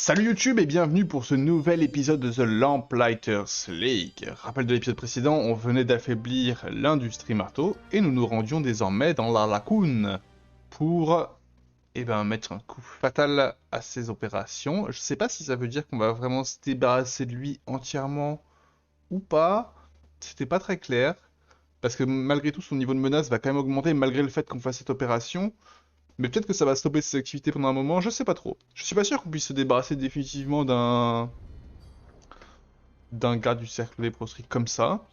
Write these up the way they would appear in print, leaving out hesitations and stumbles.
Salut YouTube et bienvenue pour ce nouvel épisode de The Lamplighters League. Rappel de l'épisode précédent, on venait d'affaiblir l'industrie marteau et nous nous rendions désormais dans la lacune pour mettre un coup fatal à ces opérations. Je sais pas si ça veut dire qu'on va vraiment se débarrasser de lui entièrement ou pas. C'était pas très clair parce que malgré tout son niveau de menace va quand même augmenter malgré le fait qu'on fasse cette opération. Mais peut-être que ça va stopper ses activités pendant un moment, je sais pas trop. Je suis pas sûr qu'on puisse se débarrasser définitivement d'un garde du cercle des proscrits comme ça.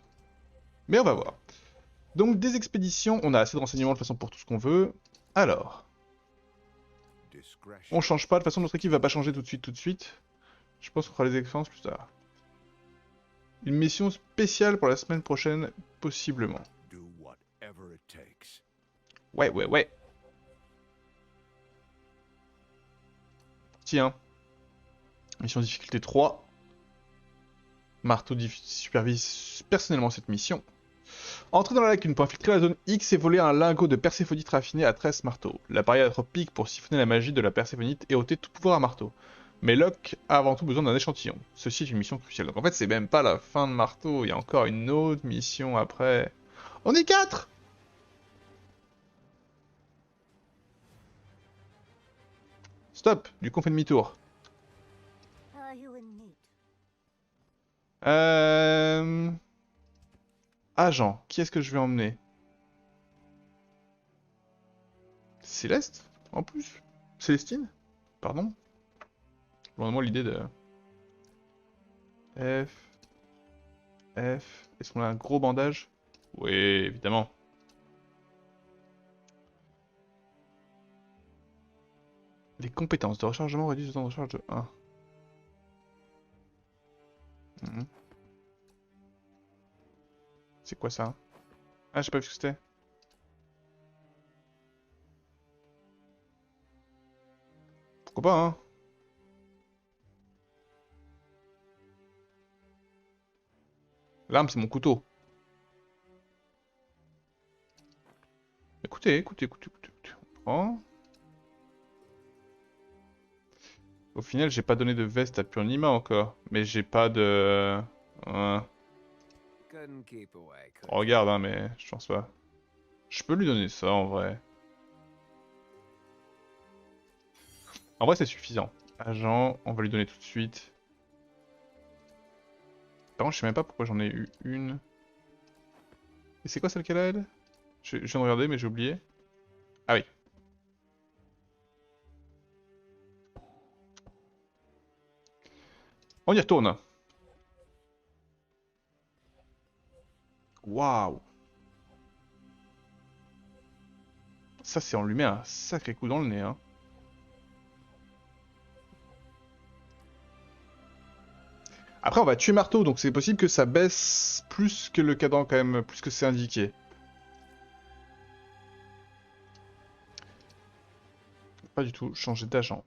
Mais on va voir. Donc des expéditions, on a assez de renseignements de toute façon pour tout ce qu'on veut. Alors, on change pas, de toute façon notre équipe va pas changer tout de suite. Je pense qu'on fera les expériences plus tard. Une mission spéciale pour la semaine prochaine, possiblement. Ouais. Tiens. Mission difficulté 3. Marteau supervise personnellement cette mission. Entrer dans la lacune pour infiltrer la zone X et voler un lingot de perséphonite raffiné à 13 marteaux. L'appareil atropique pour siphonner la magie de la perséphonite et ôter tout pouvoir à marteau. Mais Locke a avant tout besoin d'un échantillon. Ceci est une mission cruciale. Donc en fait c'est même pas la fin de marteau, il y a encore une autre mission après. On est 4 ! Stop, du coup on fait demi-tour. Agent, qui est-ce que je vais emmener? Céleste? En plus? Célestine? Pardon? Loin de moi l'idée de... F... Est-ce qu'on a un gros bandage? Oui, évidemment. Les compétences de rechargement réduisent le temps de recharge de 1. C'est quoi ça? Ah, j'ai pas vu ce que c'était. Pourquoi pas, hein? L'arme, c'est mon couteau. Écoutez. On prend. Au final, j'ai pas donné de veste à Purnima encore. Mais j'ai pas de... On regarde, hein, mais je pense pas. Je peux lui donner ça, en vrai. En vrai, c'est suffisant. Agent, on va lui donner tout de suite. Par contre, je sais même pas pourquoi j'en ai eu une. Et c'est quoi celle qu'elle a, elle? Je viens de regarder, mais j'ai oublié. Ah oui. On y retourne. Waouh. Ça, c'est on lui met un sacré coup dans le nez, hein. Après, on va tuer Marteau, donc c'est possible que ça baisse plus que le cadran, quand même, plus que c'est indiqué. Pas du tout, changer d'agent.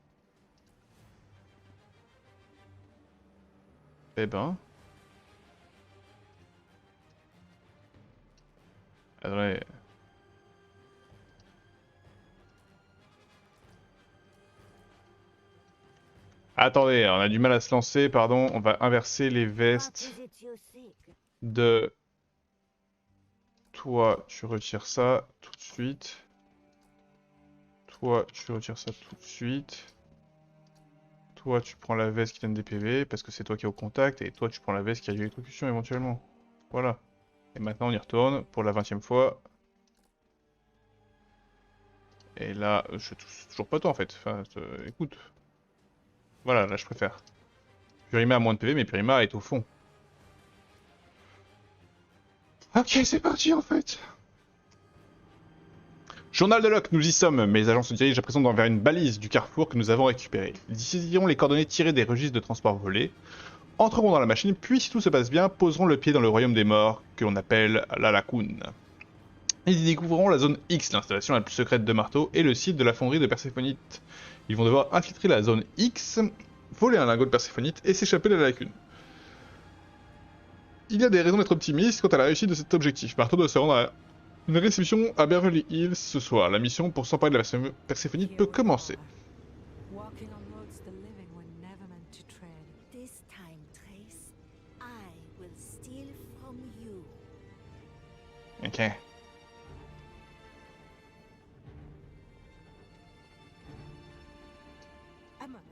Eh ben... Attendez... Attendez, on a du mal à se lancer, pardon. On va inverser les vestes de... Toi, tu retires ça tout de suite. Toi, tu retires ça tout de suite. Toi, tu prends la veste qui donne des PV, parce que c'est toi qui es au contact, et toi, tu prends la veste qui a eu l'électrocution éventuellement. Voilà. Et maintenant, on y retourne pour la 20e fois. Et là, je touche toujours pas toi en fait. Enfin, écoute. Voilà, là, je préfère. Purima a moins de PV, mais Purima est au fond. Ok, c'est parti en fait. Journal de Locke, nous y sommes. Mes agents se dirigent à présent vers une balise du carrefour que nous avons récupérée. Ils saisiront les coordonnées tirées des registres de transport volés, entreront dans la machine, puis si tout se passe bien, poseront le pied dans le royaume des morts, que l'on appelle la lacune. Ils y découvriront la zone X, l'installation la plus secrète de Marteau, et le site de la fonderie de Perséphonite. Ils vont devoir infiltrer la zone X, voler un lingot de Perséphonite et s'échapper de la lacune. Il y a des raisons d'être optimiste quant à la réussite de cet objectif. Marteau doit se rendre à une réception à Beverly Hills ce soir. La mission pour s'emparer de la Perséphonite peut commencer. Ok. A moment.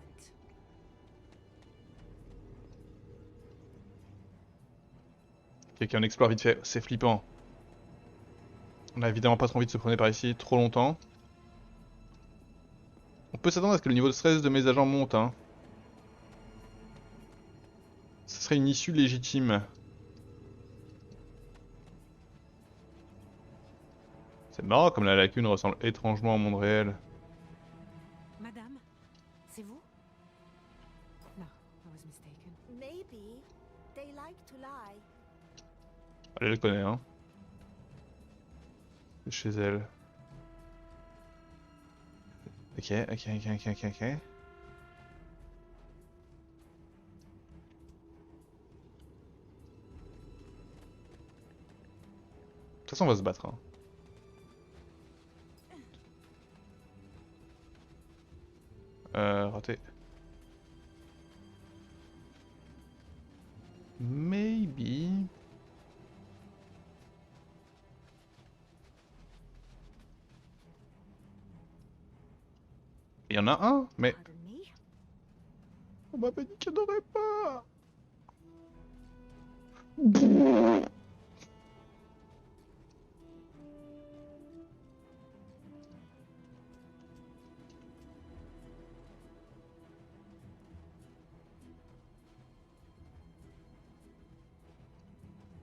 Quelqu'un explore vite fait, c'est flippant. On a évidemment pas trop envie de se promener par ici trop longtemps. On peut s'attendre à ce que le niveau de stress de mes agents monte, hein. Ce serait une issue légitime. C'est marrant comme la lacune ressemble étrangement au monde réel. Madame, c'est vous? No, I was mistaken. Maybe they like to lie. Elle le connaît, hein. C'est chez elle. Ok, ok, ok, ok, ok, ok. De toute façon, on va se battre, hein. Raté. Maybe. Il y en a un, mais Pardon me. on m'avait dit qu'il n'y en aurait pas.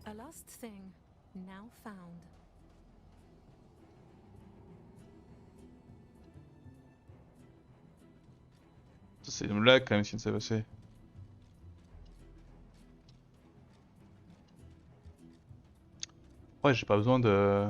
A lost thing, now found. C'est une blague quand même ce qui s'est passé. Ouais, j'ai pas besoin de...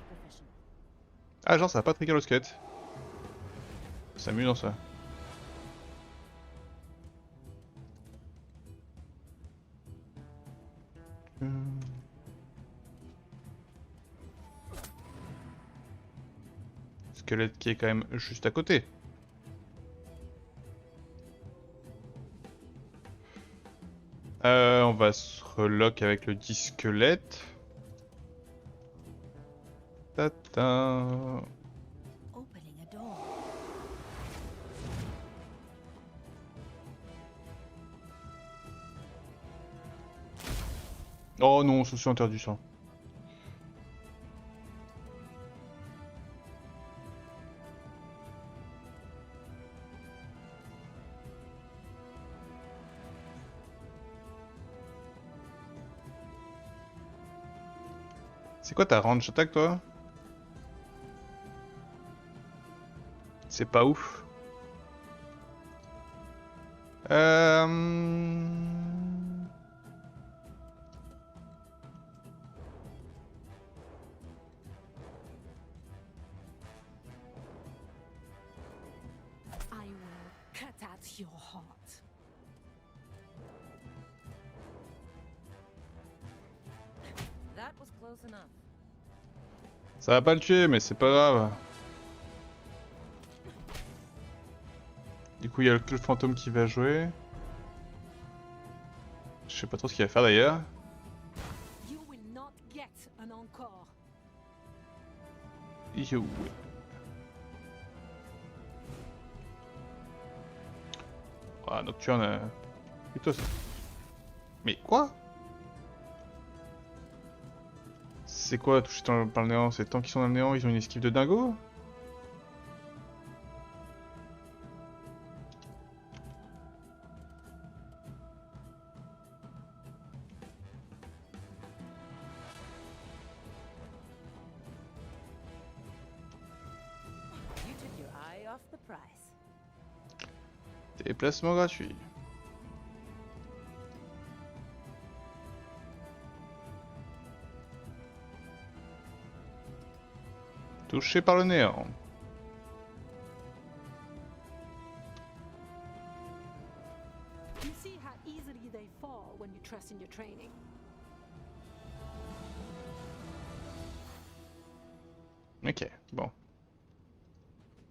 Professional. Ah, genre ça va pas trigger le skate. C'est amusant ça. Hmm. Squelette qui est quand même juste à côté. On va se relock avec le disquelette. Tata. Opening a door. Oh non, c'est interdit ça. C'est quoi ta range attack toi? C'est pas ouf. Euh... I will cut out your heart. That was close enough. Ça va pas le tuer, mais c'est pas grave. Du coup, il y a le fantôme qui va jouer. Je sais pas trop ce qu'il va faire d'ailleurs. You will not get an encore. You. Ah, Nocturne. Et toi, mais quoi? C'est quoi toucher par le néant? C'est tant qu'ils sont dans le néant, ils ont une esquive de dingo? You took your eye off the prize. Déplacement gratuit. Touché par le néant. You see how easily they fall when you trust in your training. Ok, bon.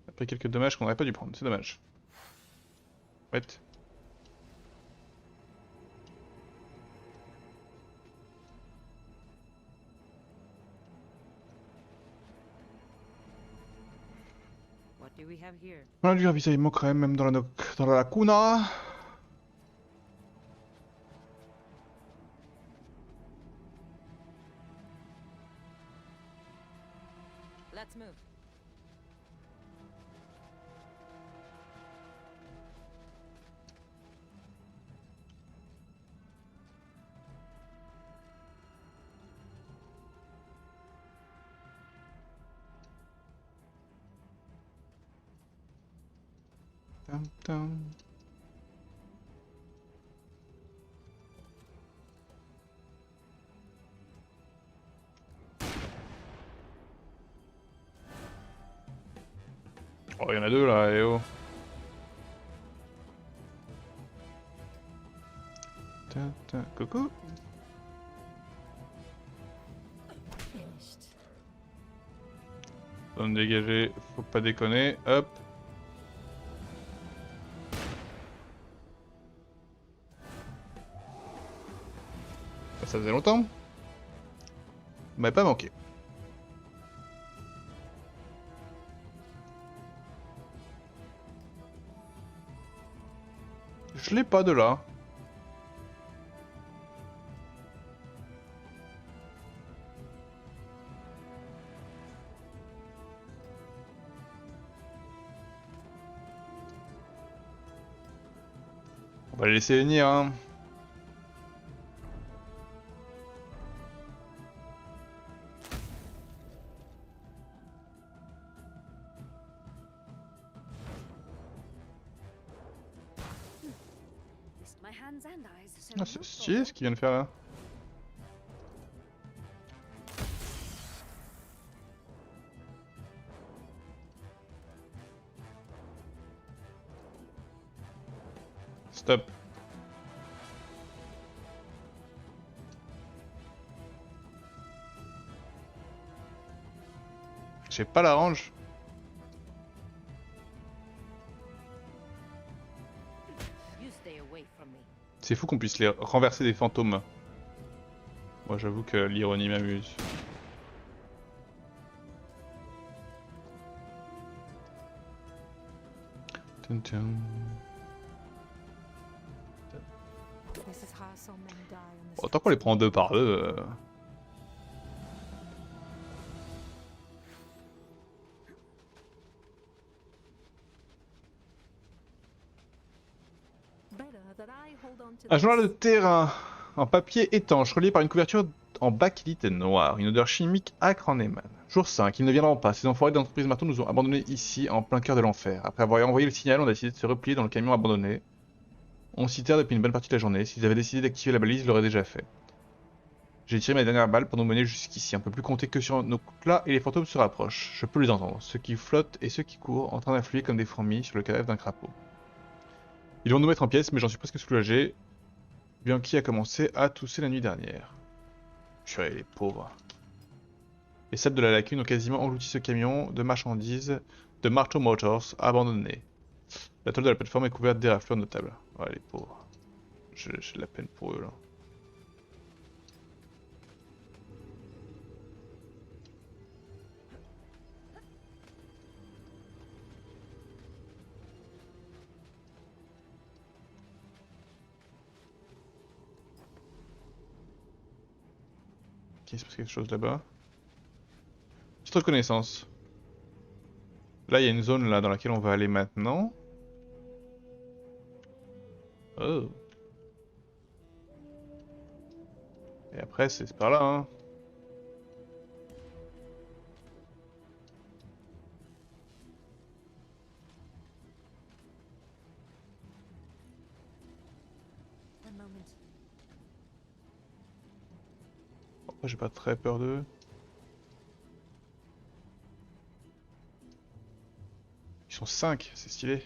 Après quelques dommages qu'on n'aurait pas dû prendre, c'est dommage. Ouais. What do we have here? On a du ravitaillement quand même dans dans la lacuna. Let's move. Tam, tam. Oh, il y en a deux là, eh oh. Coucou. Finished. Zone dégagée, faut pas déconner. Hop. Ça faisait longtemps. Vous m'avez pas manqué. Je l'ai pas de là. On va les laisser venir, hein. Missed my hands and eyes, so Ah, no c'est stylé bother. ce qu'il vient de faire là. Stop. J'ai pas la range. You stay away from me. C'est fou qu'on puisse les renverser des fantômes. Moi j'avoue que l'ironie m'amuse. Tum, tum. This is how so many die on this. Autant qu'on les prend deux par deux. Better that I hold on to Un journal de this. terrain en papier étanche relié par une couverture en bakélite noire. Une odeur chimique âcre en émane. Jour 5, ils ne viendront pas. Ces enfoirés d'entreprise marteau nous ont abandonnés ici en plein cœur de l'enfer. Après avoir envoyé le signal, on a décidé de se replier dans le camion abandonné. On s'y terre depuis une bonne partie de la journée. S'ils avaient décidé d'activer la balise, ils l'auraient déjà fait. J'ai tiré ma dernière balle pour nous mener jusqu'ici. On peut plus compter que sur nos coups là et les fantômes se rapprochent. Je peux les entendre. Ceux qui flottent et ceux qui courent en train d'influer comme des fourmis sur le cadavre d'un crapaud. Ils vont nous mettre en pièces, mais j'en suis presque soulagé. Bianchi a commencé à tousser la nuit dernière. Purée, les pauvres. Les sables de la lacune ont quasiment englouti ce camion de marchandises de Marteau Motors abandonné. La tôle de la plateforme est couverte d'éraflures notables. Ouais, les pauvres. J'ai de la peine pour eux là. Ok, il se passe quelque chose là-bas. Petite reconnaissance. Là, il y a une zone là dans laquelle on va aller maintenant. Oh. Et après, c'est par là, hein. A moment. Après, j'ai pas très peur d'eux. sont 5, c'est stylé.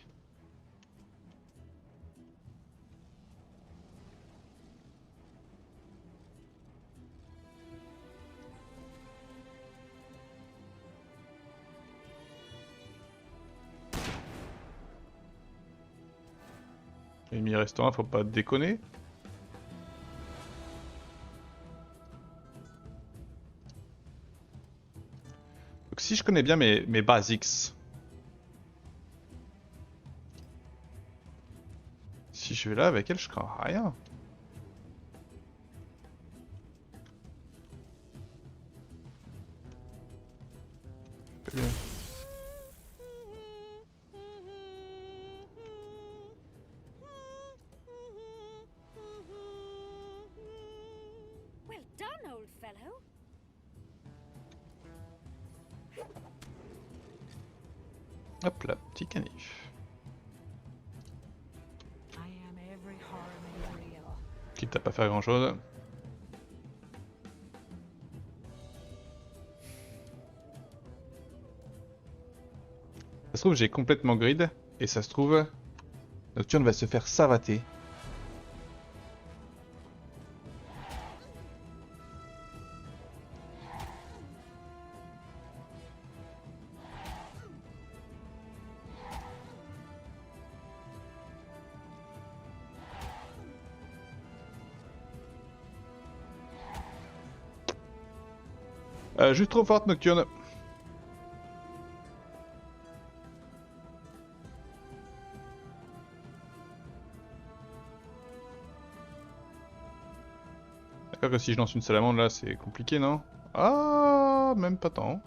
Ennemi restaurant, faut pas déconner. Donc si je connais bien mes basics. Si je vais là avec elle, je crains rien. Bien. Well done, old fellow. Hop là, petit canif. I am every harm in real. Quitte à pas faire grand chose. Ça se trouve, j'ai complètement grid. Et ça se trouve, Nocturne va se faire savater. Juste trop forte, Nocturne. D'accord que si je lance une salamandre là, c'est compliqué, non? Ah, même pas tant.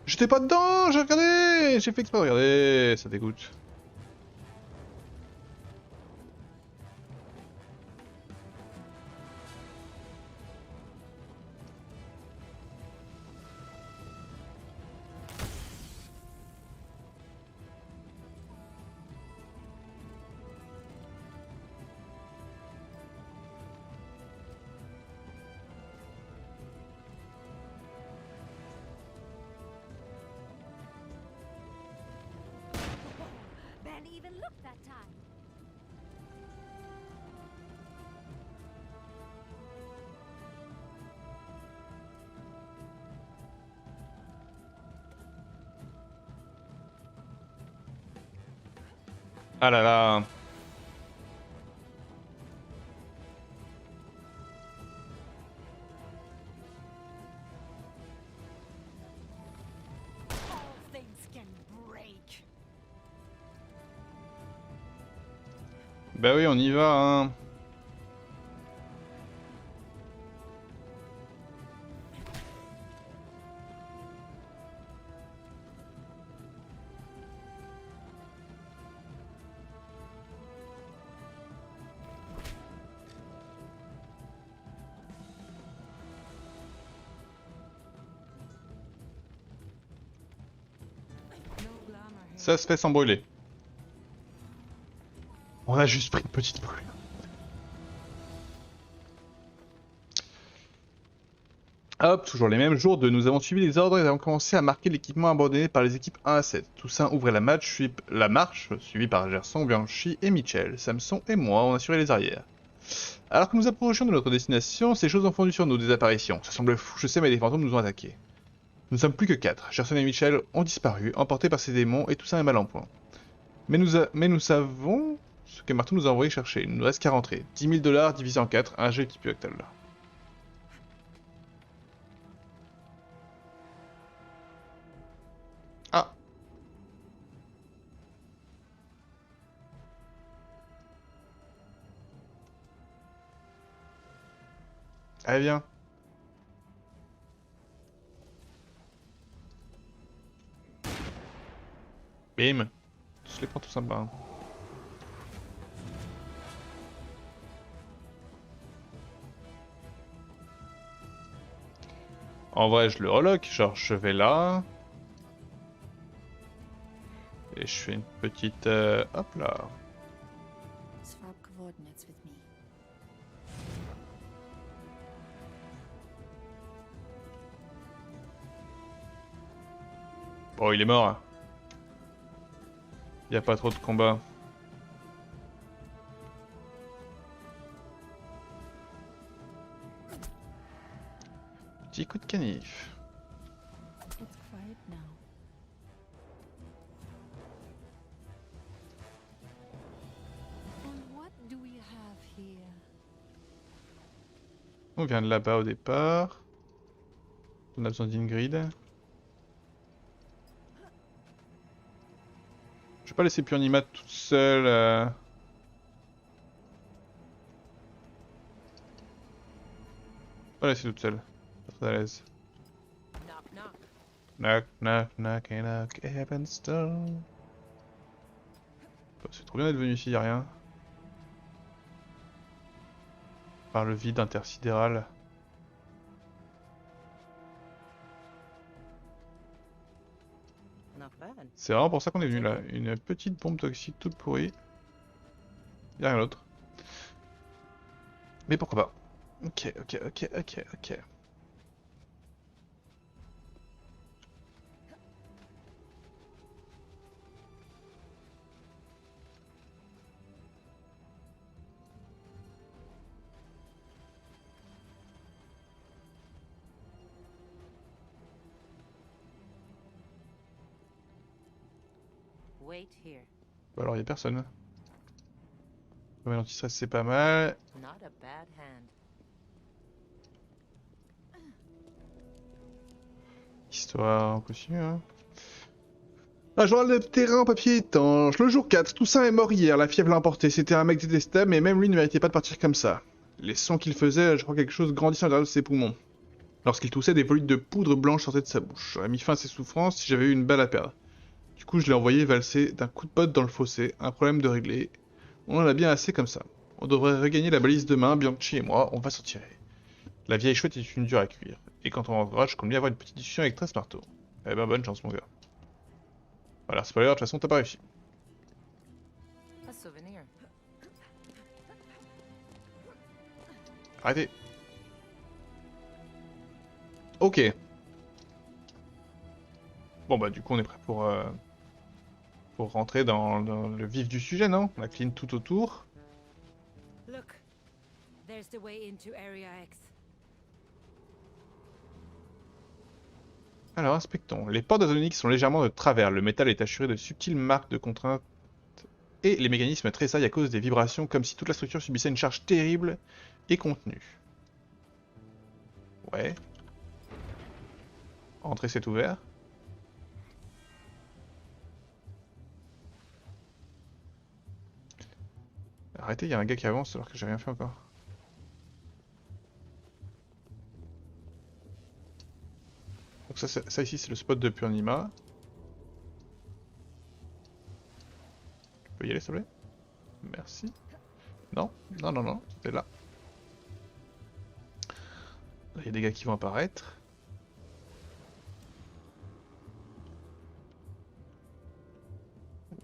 J'étais pas dedans, j'ai regardé, j'ai fait exprès de regarder, ça dégoûte. Barely even looked that time. Ah là là. All things can break. Bah oui, on y va, hein. No glamour here. Ça se fait sans brûler. On a juste pris une petite brûle. Hop, toujours les mêmes jours de nous avons suivi les ordres et avons commencé à marquer l'équipement abandonné par les équipes 1 à 7. Toussaint ouvrait la marche, suivi par Gerson, Bianchi et Mitchell. Samson et moi, on assurait les arrières. Alors que nous approchions de notre destination, ces choses ont fondu sur nous, des apparitions. Ça semble fou, je sais, mais les fantômes nous ont attaqués. Nous ne sommes plus que 4. Gerson et Mitchell ont disparu, emportés par ces démons, et Toussaint est mal en point. Mais nous savons ce que Marteau nous a envoyé chercher. Il ne nous reste qu'à rentrer. 10 000 $ divisé en 4, un jet type octal. Ah. Allez, viens. Bim. Je les prends tout sympa. En vrai, je le relock, genre je vais là. Et je fais une petite... hop là. Swap coordinates with me. Bon, il est mort. Il n'y a pas trop de combats. Petit coup de canif. It's quiet now. And what do we have here? On vient de là-bas au départ. On a besoin d'Ingrid. Je vais pas laisser Purnima toute seule. Pas laisser toute seule. Pas très à l'aise. Knock, knock. Knock, knock, knock, and knock, Evanstone. Oh, c'est trop bien d'être venu ici, y'a rien. Par le vide intersidéral. Not bad. C'est vraiment pour ça qu'on est venu là. Une petite bombe toxique toute pourrie. Y'a rien d'autre. Mais pourquoi pas. Ok, ok, ok, ok, ok. Wait here. Bah alors y'a personne. Le anti-stress c'est pas mal. Not a bad hand. Histoire, on continue hein. Un journal de terrain en papier étanche. Le jour 4, Toussaint est mort hier, la fièvre l'a emporté. C'était un mec détestable, mais même lui ne méritait pas de partir comme ça. Les sons qu'il faisait, je crois quelque chose grandissait à l'intérieur de ses poumons. Lorsqu'il toussait, des volutes de poudre blanche sortaient de sa bouche. J'aurais mis fin à ses souffrances si j'avais eu une balle à perdre. Du coup, je l'ai envoyé valser d'un coup de botte dans le fossé. Un problème de régler. On en a bien assez comme ça. On devrait regagner la balise demain, Bianchi et moi, on va s'en tirer. La vieille chouette est une dure à cuire. Et quand on rentrera, je compte bien avoir une petite discussion avec Tress Marteau. Eh ben, bonne chance, mon gars. Voilà, spoiler, de toute façon, t'as pas réussi. A souvenir. Arrêtez. Ok. Bon bah du coup on est prêt pour rentrer dans le vif du sujet, non? On a clean tout autour. Look. There's the way into Area X. Alors inspectons. Les portes ozoniques sont légèrement de travers. Le métal est assuré de subtiles marques de contrainte. Et les mécanismes tressaillent à cause des vibrations, comme si toute la structure subissait une charge terrible et contenue. Ouais. Entrée c'est ouvert. Arrêtez, il y a un gars qui avance alors que j'ai rien fait encore. Donc ça ici c'est le spot de Purnima. Tu peux y aller s'il te plaît? Merci. Non, non, non, non, t'es là. Là, il y a des gars qui vont apparaître.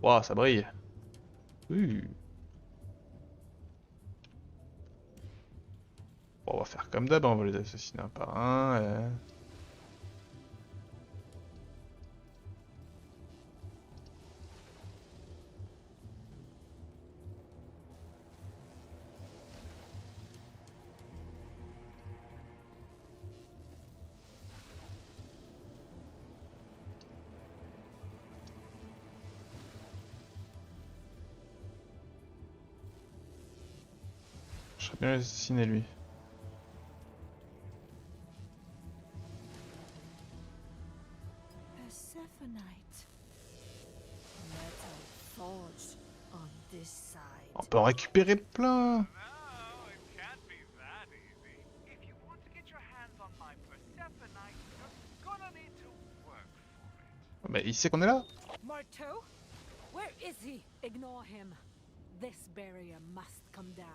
Waouh, ça brille. Bon, on va faire comme d'hab, hein, on va les assassiner un par un. Je serais bien assassiné lui. Persephonite. Metal forged on this side. On peut en récupérer plein. No, it can't be that easy. If you want to get your hands on my Persephonite, you're gonna need to work for it. Mais il sait qu'on est là. Marteau? Where is he? Ignore him. This barrier must come down.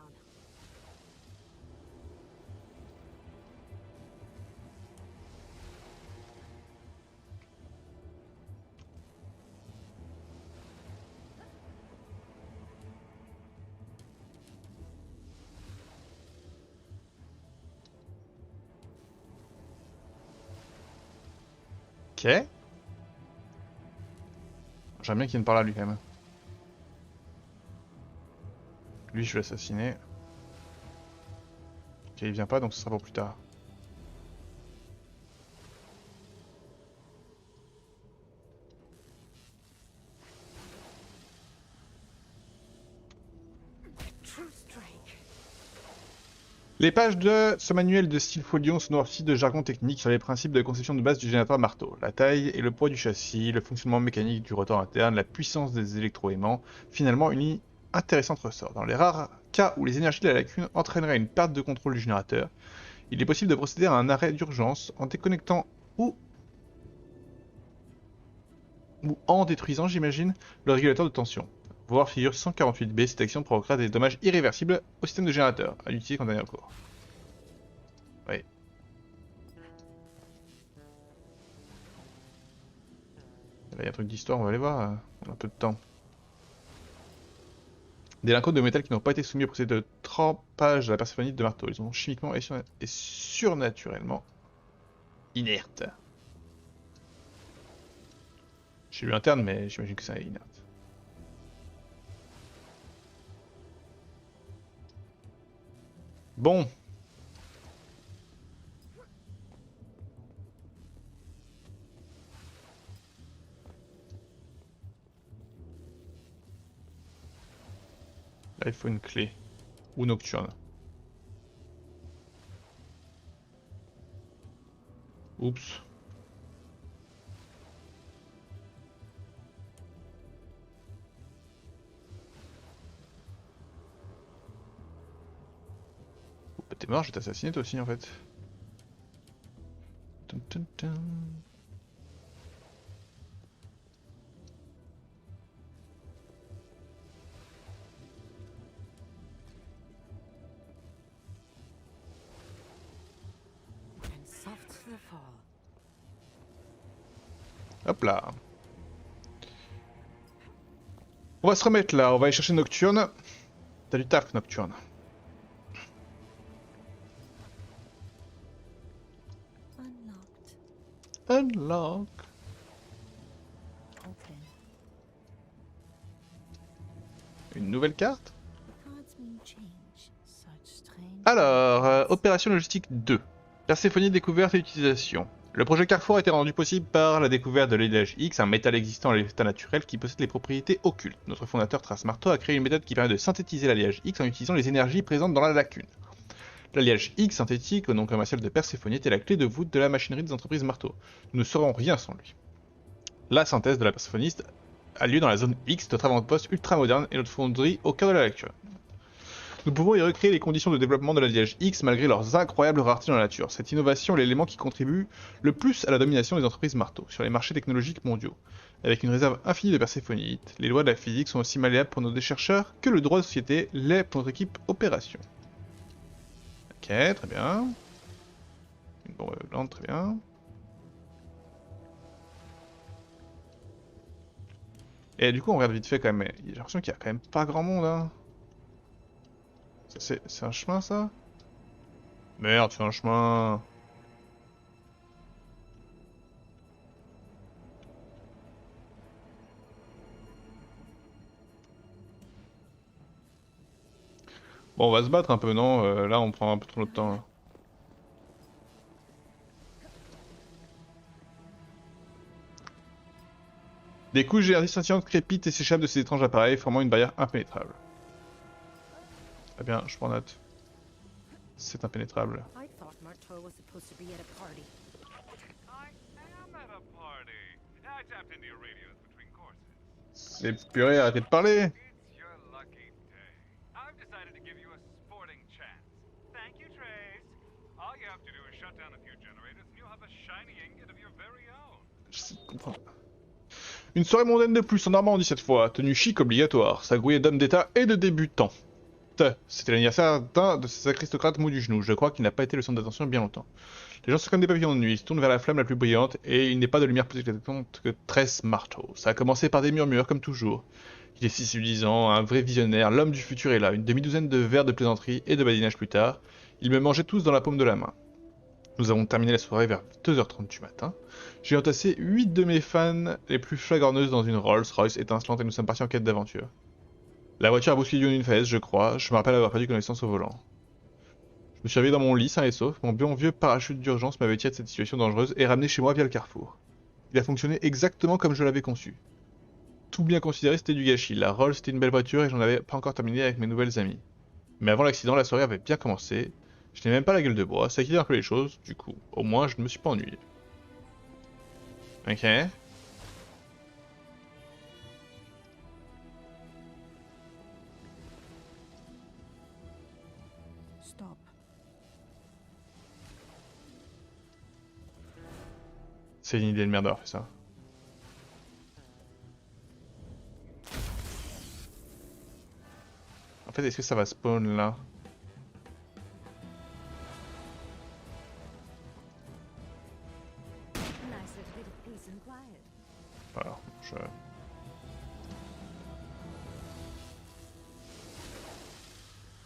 Ok. J'aime bien qu'il vienne par là lui quand même. Lui je vais l'assassiner. Ok, il vient pas donc ce sera pour plus tard. True strike. Les pages de ce manuel de style folion sont noircies de jargon technique sur les principes de conception de base du générateur marteau. La taille et le poids du châssis, le fonctionnement mécanique du rotor interne, la puissance des électroaimants. Finalement, une ligne intéressante ressort. Dans les rares cas où les énergies de la lacune entraîneraient une perte de contrôle du générateur, il est possible de procéder à un arrêt d'urgence en déconnectant ou en détruisant, j'imagine, le régulateur de tension. Voir figure 148B, cette action provoquera des dommages irréversibles au système de générateur, à l'utiliser qu'en dernier recours. Oui. Là, il y a un truc d'histoire, on va aller voir, on a un peu de temps. Des lingots de métal qui n'ont pas été soumis au procédé de trempage à la perséphonie de marteau. Ils sont chimiquement et surnaturellement inertes. J'ai lu interne, mais j'imagine que c'est inerte. Bon. Là, il faut une clé. Ou nocturne. Oups. Bah, t'es mort, je vais t'assassiner toi aussi en fait. Tum, tum, tum. And soft to the fall. Hop là. On va se remettre là, on va aller chercher Nocturne. T'as du taf Nocturne. Unlocked. Unlock. Open. Une nouvelle carte. Cards mean change. Such strange. Alors, opération logistique 2. Perséphonie, découverte et utilisation. Le projet Carrefour a été rendu possible par la découverte de l'alliage X, un métal existant à l'état naturel qui possède les propriétés occultes. Notre fondateur Trace Marteau a créé une méthode qui permet de synthétiser l'alliage X en utilisant les énergies présentes dans la lacune. L'alliage X synthétique, au nom commercial de Perséphonie, était la clé de voûte de la machinerie des entreprises Marteau. Nous ne saurions rien sans lui. La synthèse de la perséphoniste a lieu dans la zone X, notre avant-poste ultra moderne et notre fonderie au cœur de la lacune. Nous pouvons y recréer les conditions de développement de l'alliage X malgré leurs incroyables raretés dans la nature. Cette innovation est l'élément qui contribue le plus à la domination des entreprises marteaux sur les marchés technologiques mondiaux. Avec une réserve infinie de perséphonites, les lois de la physique sont aussi malléables pour nos chercheurs que le droit de société l'est pour notre équipe opération. Ok, très bien. Une bombe blanche, très bien. Et du coup, on regarde vite fait quand même, mais j'ai l'impression qu'il y a quand même pas grand monde, hein. C'est un chemin, ça? Merde, c'est un chemin. Bon, on va se battre un peu, non? Là, on prend un peu trop notre temps, là. Des couches géantes scintillantes crépitent et s'échappent de ces étranges appareils, formant une barrière impénétrable. Très bien, je prends note. C'est impénétrable. I thought Marteau was supposed to be at a party. I am at a party. I tapped into your radios between courses. C'est purée, arrêtez de parler! It's your lucky day. I've decided to give you a sporting chance. Thank you, Trace. All you have to do is shut down a few generators and you'll have a shiny ingot of your very own. Je comprends pas. Une soirée mondaine de plus en Normandie cette fois, tenue chic obligatoire, s'agrouillée d'hommes d'état et de débutants. C'était l'anniversaire d'un de ces aristocrates mous du genou, je crois qu'il n'a pas été le centre d'attention bien longtemps. Les gens sont comme des papillons de nuit, ils se tournent vers la flamme la plus brillante, et il n'est pas de lumière plus éclatante que Trace Marteau. Ça a commencé par des murmures, comme toujours. Il est si séduisant, un vrai visionnaire, l'homme du futur est là, une demi-douzaine de verres de plaisanterie et de badinage plus tard. Ils me mangeaient tous dans la paume de la main. Nous avons terminé la soirée vers 2h30 du matin. J'ai entassé 8 de mes fans les plus flagorneuses dans une Rolls-Royce étincelante et nous sommes partis en quête d'aventure. La voiture a bousculé d'une fesse, je crois. Je me rappelle avoir perdu connaissance au volant. Je me suis réveillé dans mon lit, sain et sauf. Mon bon vieux parachute d'urgence m'avait tiré de cette situation dangereuse et ramené chez moi via le carrefour. Il a fonctionné exactement comme je l'avais conçu. Tout bien considéré, c'était du gâchis. La Rolls, c'était une belle voiture et j'en avais pas encore terminé avec mes nouvelles amies. Mais avant l'accident, la soirée avait bien commencé. Je n'ai même pas la gueule de bois, ça équilibre un peu les choses, du coup. Au moins, je ne me suis pas ennuyé. Ok. Stop. C'est une idée de merde d'avoir fait ça. En fait, est-ce que ça va spawn là? Nice little bit of peace and quiet. Voilà,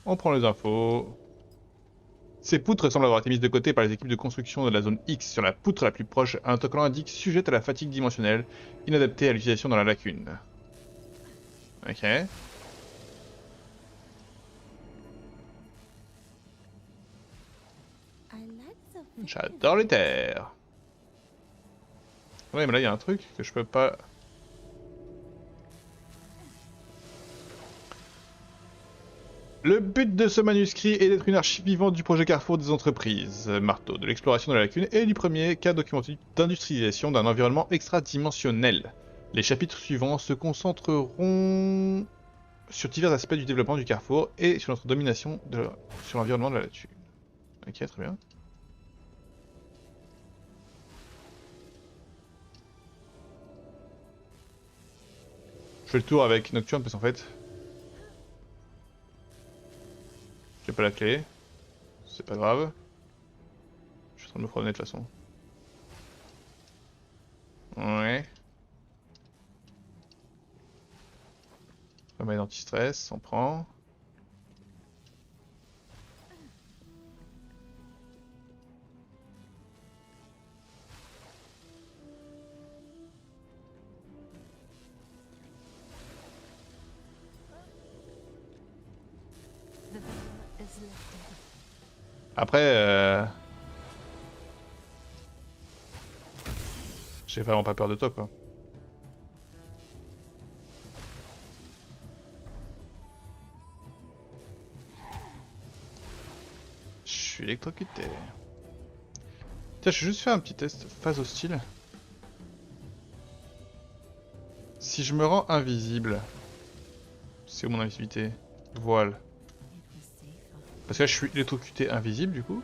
On prend les infos. Ces poutres semblent avoir été mises de côté par les équipes de construction de la zone X. Sur la poutre la plus proche, un autocollant indique sujette à la fatigue dimensionnelle, inadaptée à l'utilisation dans la lacune. Ok. I like the J'adore les terres. Ouais, mais là il y a un truc que je peux pas. Le but de ce manuscrit est d'être une archive vivante du projet Carrefour des entreprises, marteau, de l'exploration de la lacune et du premier cas documenté d'industrialisation d'un environnement extra-dimensionnel. Les chapitres suivants se concentreront sur divers aspects du développement du Carrefour et sur notre domination sur l'environnement de la lacune. Ok, très bien. Je fais le tour avec Nocturne parce qu'en fait, j'ai pas la clé. C'est pas grave. Je suis en train de me promener de toute façon. Ouais. Remède anti-stress, on prend. veil is lifted. Après, j'ai vraiment pas peur de toi, quoi. Je suis électrocuté. Tiens, je vais juste faire un petit test phase hostile. Si je me rends invisible, c'est où mon invisibilité? Voile. It was safer. Parce que là, je suis électrocuté invisible, du coup.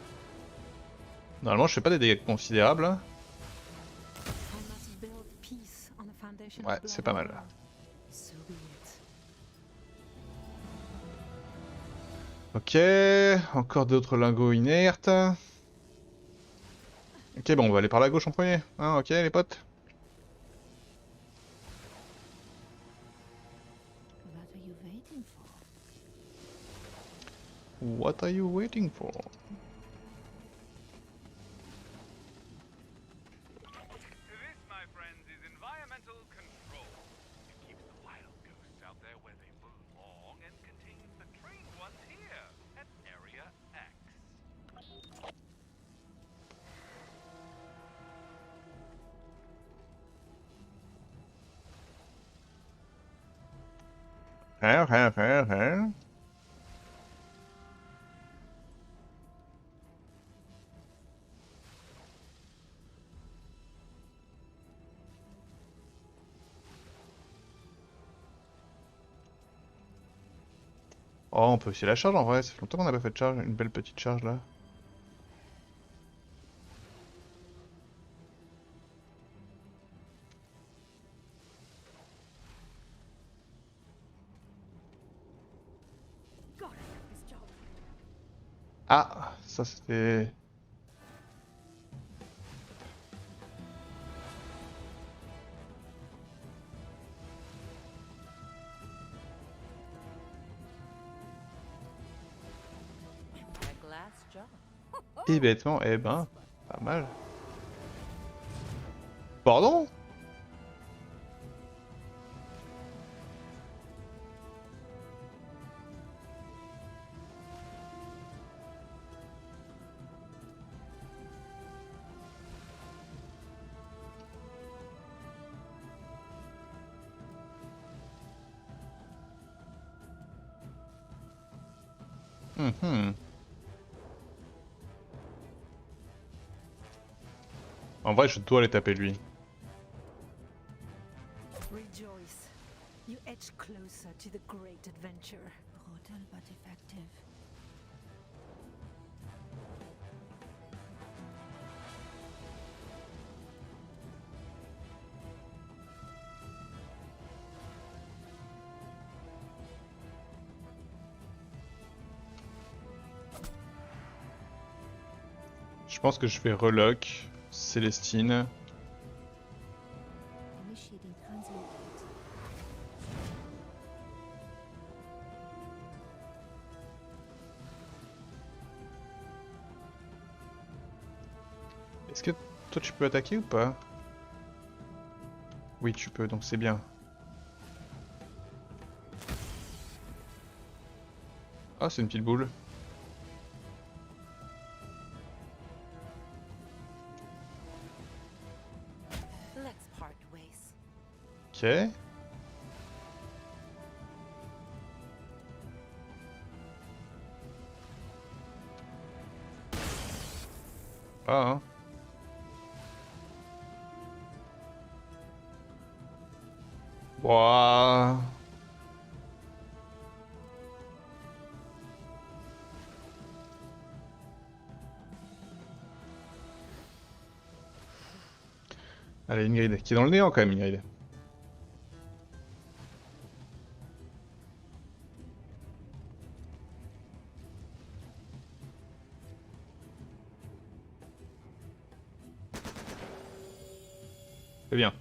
Normalement, je fais pas des dégâts considérables. Hein. I must build peace on a foundation of Ouais, blood c'est pas and mal. war. So be it. Ok, encore d'autres lingots inertes. Ok, bon, on va aller par la gauche en premier. Hein, ok, les potes. What are you waiting for? What are you waiting for? This, my friends, is environmental control. It keeps the wild ghosts out there where they belong and contains the trained ones here at Area X. Ok. Oh, on peut aussi la charge en vrai, ça fait longtemps qu'on n'a pas fait de charge, une belle petite charge là. God, I love this job. Ah, ça c'était... A glass jar. Et bêtement, eh ben... Pas mal. Pardon? Mhm. En vrai, je dois les taper lui. Rejoice. You edge closer to the great adventure. Brutal but effective. Je pense que je vais relock Célestine. Initiating translate. Est-ce que toi tu peux attaquer ou pas? Oui, tu peux, donc c'est bien. Ah, c'est une petite boule. Let's part ways. Ok. Ah, hein. Ouah. Allez, Ingrid, qui est dans le néant quand même, Ingrid. C'est bien.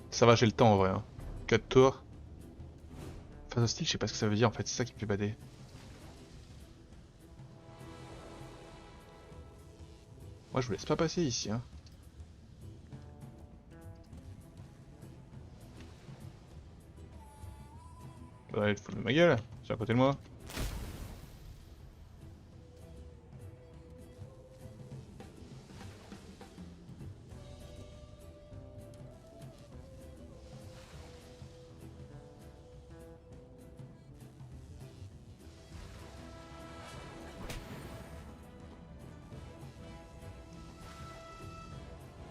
Ça va, j'ai le temps en vrai. Hein. 4 tours. Phase hostile, je sais pas ce que ça veut dire en fait, c'est ça qui me fait bader. Moi je vous laisse pas passer ici. Hein. Ouais, il faut de ma gueule, c'est à côté de moi.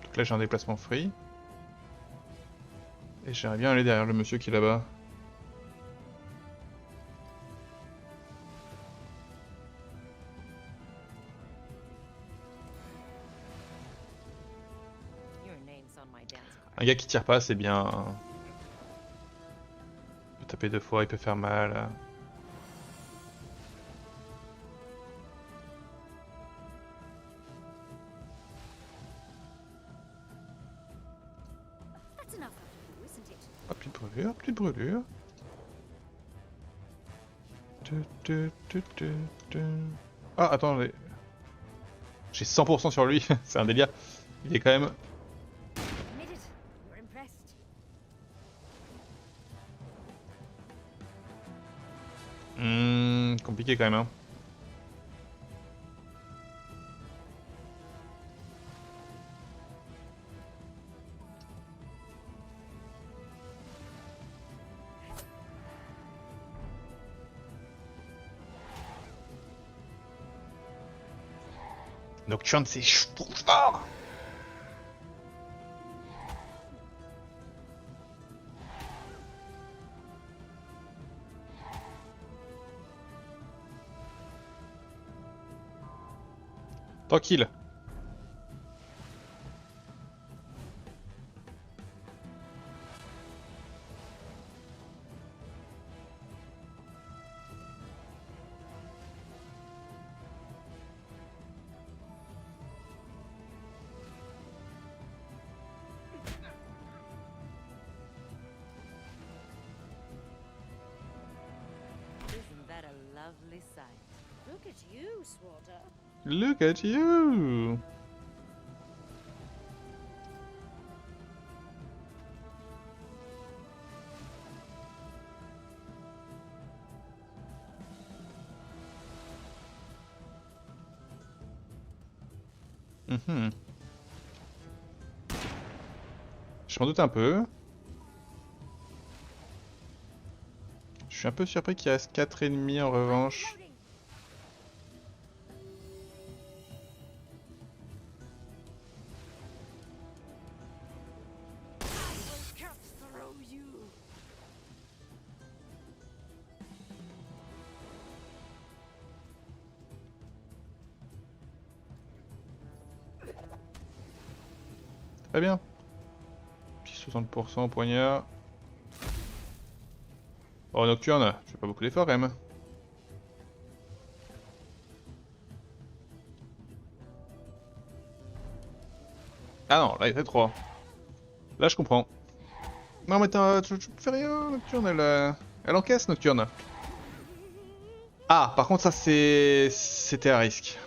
Donc là j'ai un déplacement free. Et j'aimerais bien aller derrière le monsieur qui est là-bas. Your name's on my dance card. Un gars qui tire pas, c'est bien. Hein. Il peut taper 2 fois, il peut faire mal. That's enough of you, isn't it? Ah, petite brûlure, petite brûlure. Ah, attendez. J'ai 100% sur lui, c'est un délire. Il est quand même... Made it. You're impressed. compliqué quand même. Hein. Nocturne, c'est trop fort. Tranquille. Isn't that a lovely sight? Look at you, Swatter. Look at you! Mhm. Je m'en doute un peu. Je suis un peu surpris qu'il reste 4 ennemis en revanche. Très bien. Petit 60% au poignard. Oh, Nocturne, je fais pas beaucoup d'efforts quand même. Ah non, là il fait 3. Là je comprends. Non mais tu fais rien, Nocturne, elle encaisse, Nocturne. Ah, par contre ça c'était à risque.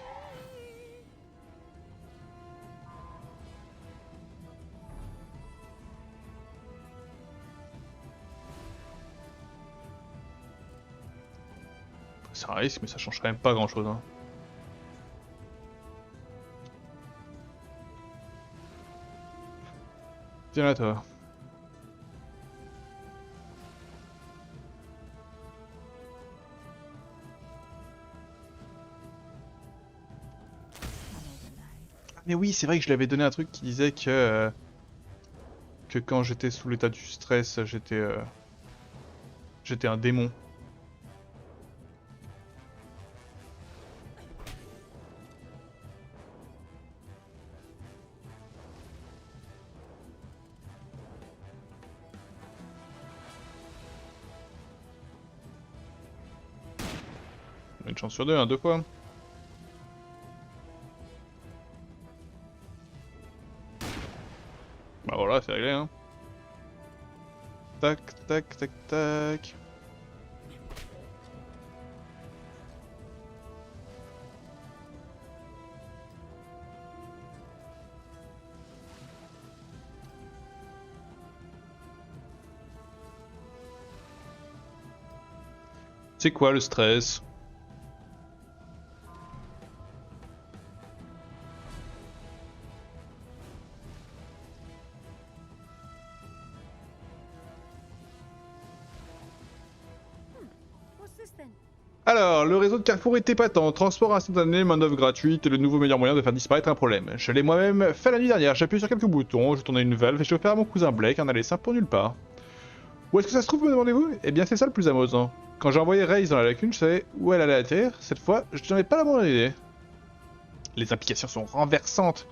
C'est un risque, mais ça change quand même pas grand chose. Hein. Tiens là toi. Mais oui, c'est vrai que je lui avais donné un truc qui disait que quand j'étais sous l'état du stress, j'étais un démon. Une chance sur deux, hein, 2 fois. Bah voilà, c'est réglé, hein. Tac, tac, tac, tac. C'est quoi le stress? What's this then? Alors, le réseau de Carrefour est épatant. Transport instantané, main-d'œuvre gratuite et le nouveau meilleur moyen de faire disparaître un problème. Je l'ai moi-même fait la nuit dernière. J'ai appuyé sur quelques boutons, je tournais une valve et j'ai offert à mon cousin Blake un aller simple pour nulle part. Où est-ce que ça se trouve, me demandez-vous? Eh bien, c'est ça le plus amusant. Quand j'ai envoyé Raze dans la lacune, je savais où elle allait atterrir. Cette fois, je n'avais pas la moindre idée. Les implications sont renversantes.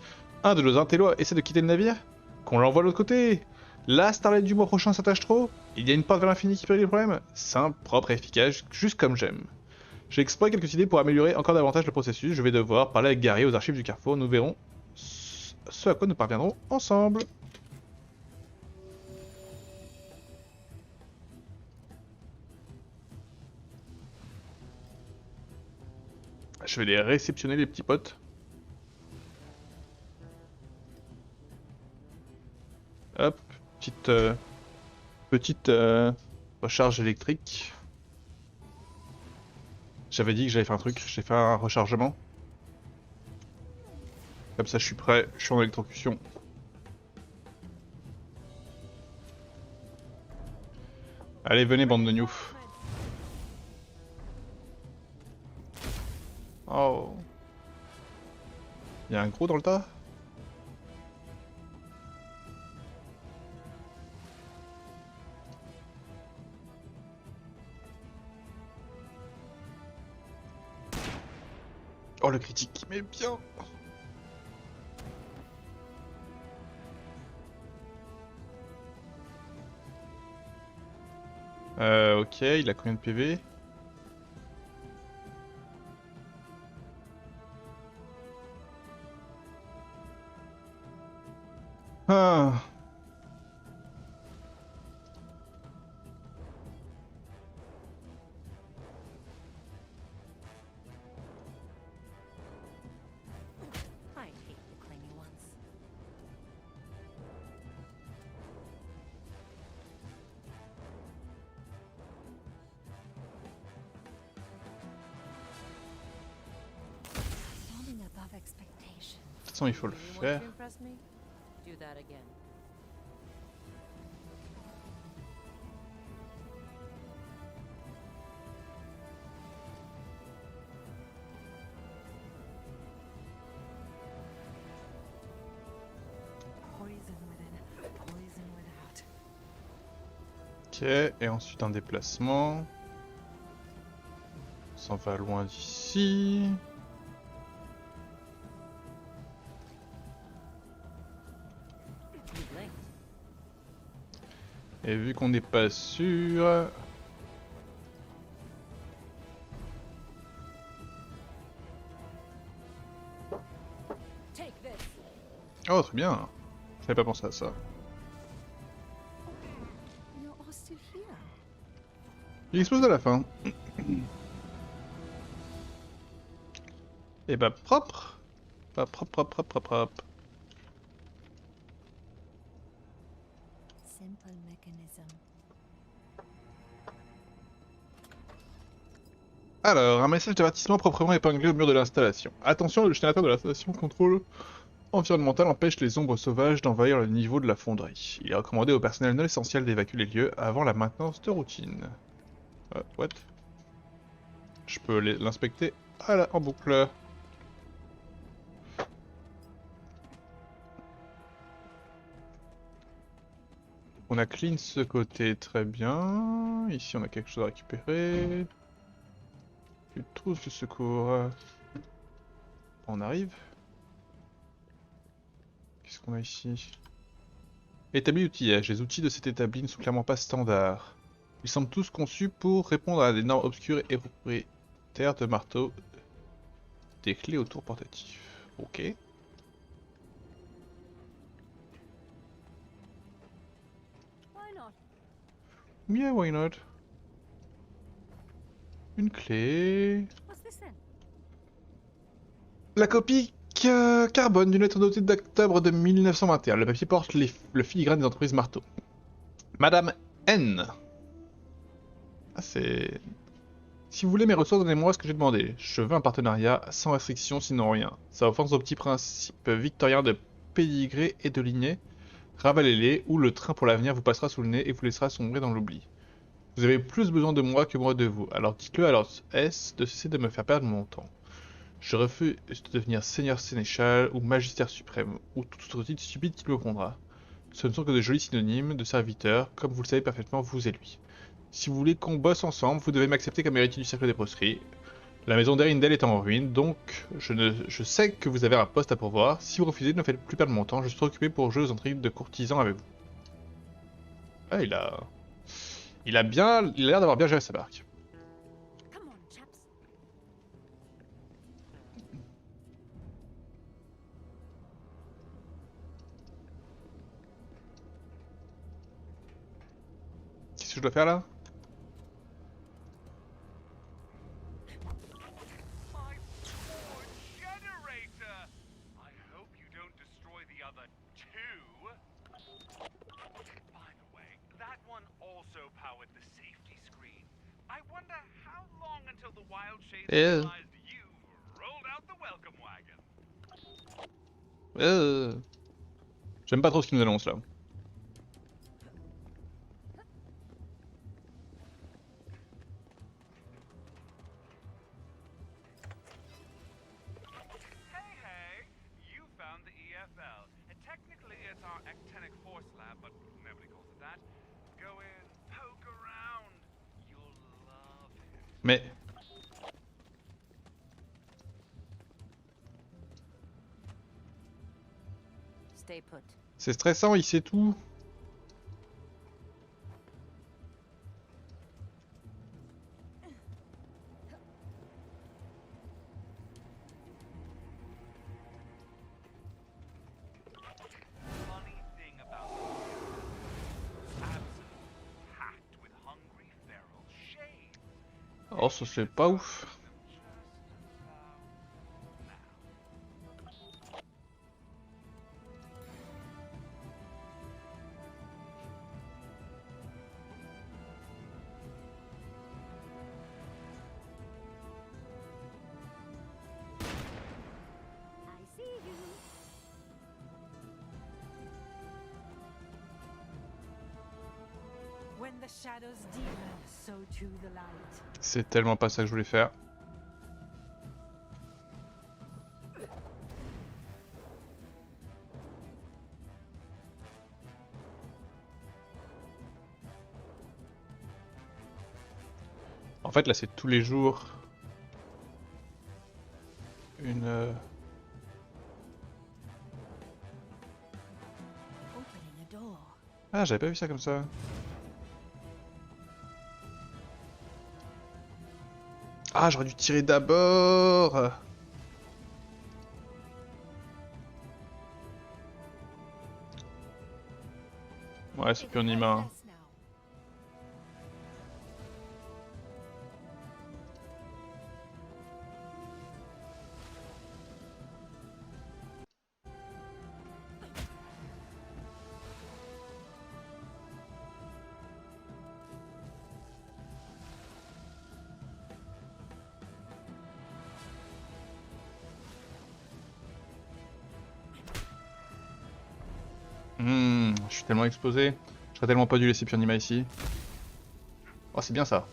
Un de nos intellos essaie de quitter le navire. Qu'on l'envoie de l'autre côté. La Starlight du mois prochain s'attache trop. Il y a une porte vers l'infini qui pérille le problème. Simple, propre et efficace, juste comme j'aime. J'ai exploré quelques idées pour améliorer encore davantage le processus. Je vais devoir parler avec Gary aux archives du Carrefour. Nous verrons ce à quoi nous parviendrons ensemble. Je vais les réceptionner, les petits potes. Hop, petite recharge électrique. J'avais dit que j'allais faire un truc, j'ai fait un rechargement. Comme ça je suis prêt, je suis en électrocution. Allez, venez bande de gnouf. Oh. Y'a un gros dans le tas? Oh le critique, mais bien. Ok, il a combien de PV? Ah. façon, il faut le Really want faire. to impress me? Do that again. Poison within, poison without. Ok, et ensuite un déplacement. On s'en va loin d'ici. You blinked. Et vu qu'on n'est pas sûr... Take this. Oh, très bien. J'avais pas pensé à ça. You're all still here. Il explose à la fin. Et bah propre. Pas propre, propre, propre, propre, propre. Simple mechanism. Alors, un message d'avertissement proprement épinglé au mur de l'installation. Attention, le générateur de l'installation contrôle environnemental empêche les ombres sauvages d'envahir le niveau de la fonderie. Il est recommandé au personnel non essentiel d'évacuer les lieux avant la maintenance de routine. What? Je peux l'inspecter en boucle. On a clean ce côté, très bien. Ici, on a quelque chose à récupérer. Une trousse de secours. On arrive. Qu'est-ce qu'on a ici? Établi outillage. Les outils de cet établi ne sont clairement pas standards. Ils semblent tous conçus pour répondre à des normes obscures et propriétaires de marteaux. Des clés autour portatifs. Ok. Why not? Yeah, why not? Une clé. What's this then? La copie carbone d'une lettre notée d'octobre de 1921. Le papier porte le filigrane des entreprises marteau. Madame N. Ah, c'est... Si vous voulez mes ressources, donnez-moi ce que j'ai demandé. Je veux un partenariat sans restriction, sinon rien. Ça offense aux petits principes victoriens de pédigré et de lignée. Ravalez-les, ou le train pour l'avenir vous passera sous le nez et vous laissera sombrer dans l'oubli. Vous avez plus besoin de moi que moi de vous, alors dites-le à Lord S de cesser de me faire perdre mon temps. Je refuse de devenir seigneur sénéchal ou magistère suprême, ou tout autre titre stupide qui lui répondra. Ce ne sont que de jolis synonymes de serviteurs, comme vous le savez parfaitement vous et lui. Si vous voulez qu'on bosse ensemble, vous devez m'accepter comme héritier du cercle des proscrits. La maison d'Erindel est en ruine, donc je sais que vous avez un poste à pourvoir. Si vous refusez, ne faites plus perdre mon temps, je suis trop occupé pour jouer aux intrigues de courtisans avec vous. Ah, il a l'air d'avoir bien géré sa barque. Come on, chaps. Qu'est-ce que je dois faire là? My poor generator! I hope you don't destroy the other two. By the way, that one also powered the safety screen. I wonder how long until the Wild Shades Yeah. realized you've rolled out the welcome wagon. J'aime pas trop ce qu'il nous annonce là. Hey, hey! You found the EFL. And technically it's our actinic force lab, but nobody calls it that. Go in, poke around. You'll love it. Mais... Stay put. C'est stressant, il sait tout. Funny thing about the absolutely packed with hungry feral shades. Oh, ça c'est pas ouf. I see you. the shadows deepen, so too the light. C'est tellement pas ça que je voulais faire. En fait, là, c'est tous les jours une... Opening a door. Ah, j'avais pas vu ça comme ça. Ah, j'aurais dû tirer d'abord. Ouais, c'est plus un humain. Yes, now. Je suis tellement exposé. J'aurais tellement pas dû laisser Pionima ici. Oh, c'est bien ça.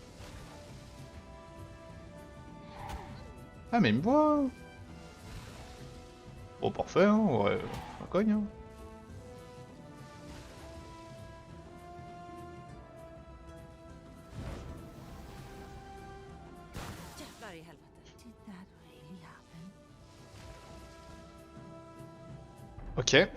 Ah, mais il me voit. Bon, parfait, hein. Ouais, on cogne, hein. Bloody hell. Did that really happen? Ok.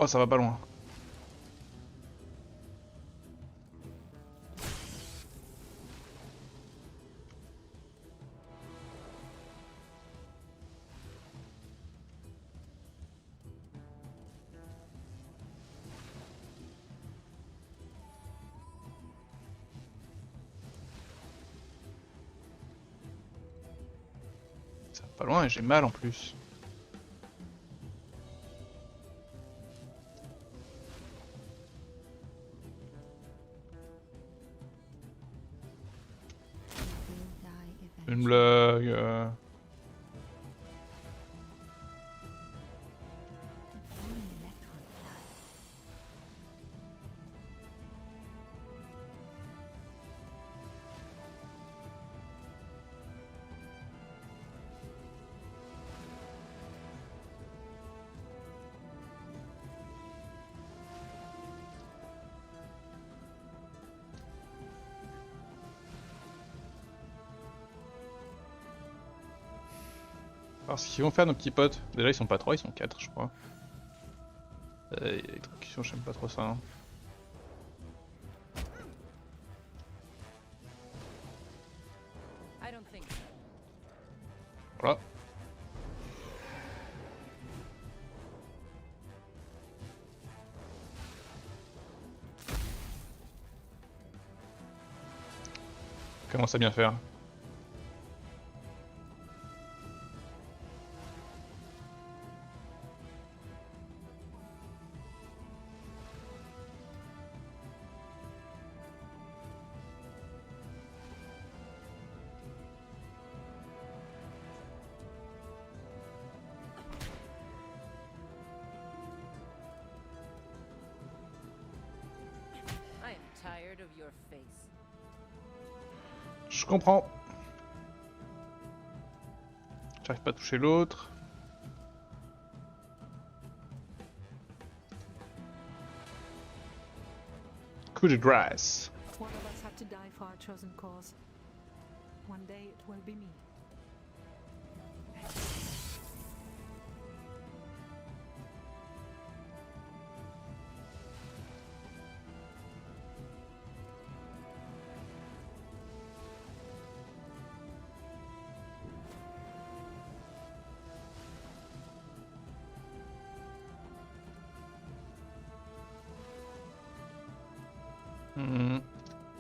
Oh, ça va pas loin. Ça va pas loin et j'ai mal en plus. He will die Une eventually. blague. Only electron blood. Alors, ce qu'ils vont faire, nos petits potes. Déjà, ils sont pas 3, ils sont 4, je crois. Électrocution, j'aime pas trop ça. Hein. I don't think so. Voilà. Commence à bien faire. I am tired of your face. Je comprends. J'arrive pas à toucher l'autre. Coup de grâce. One of us have to die for our chosen cause. One day it will be me.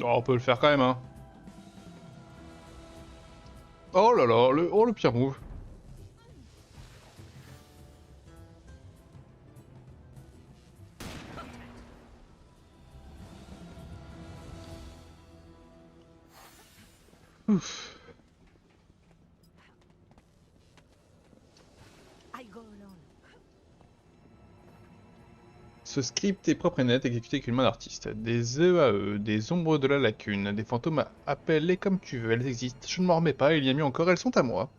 Oh, on peut le faire quand même, hein. Oh là là, le pire move. Ouf. I go alone. Ce script est propre et net, exécuté avec une main d'artiste. Des EAE, des ombres de la lacune, des fantômes, appelle-les comme tu veux, elles existent. Je ne m'en remets pas, il y a mieux encore, elles sont à moi.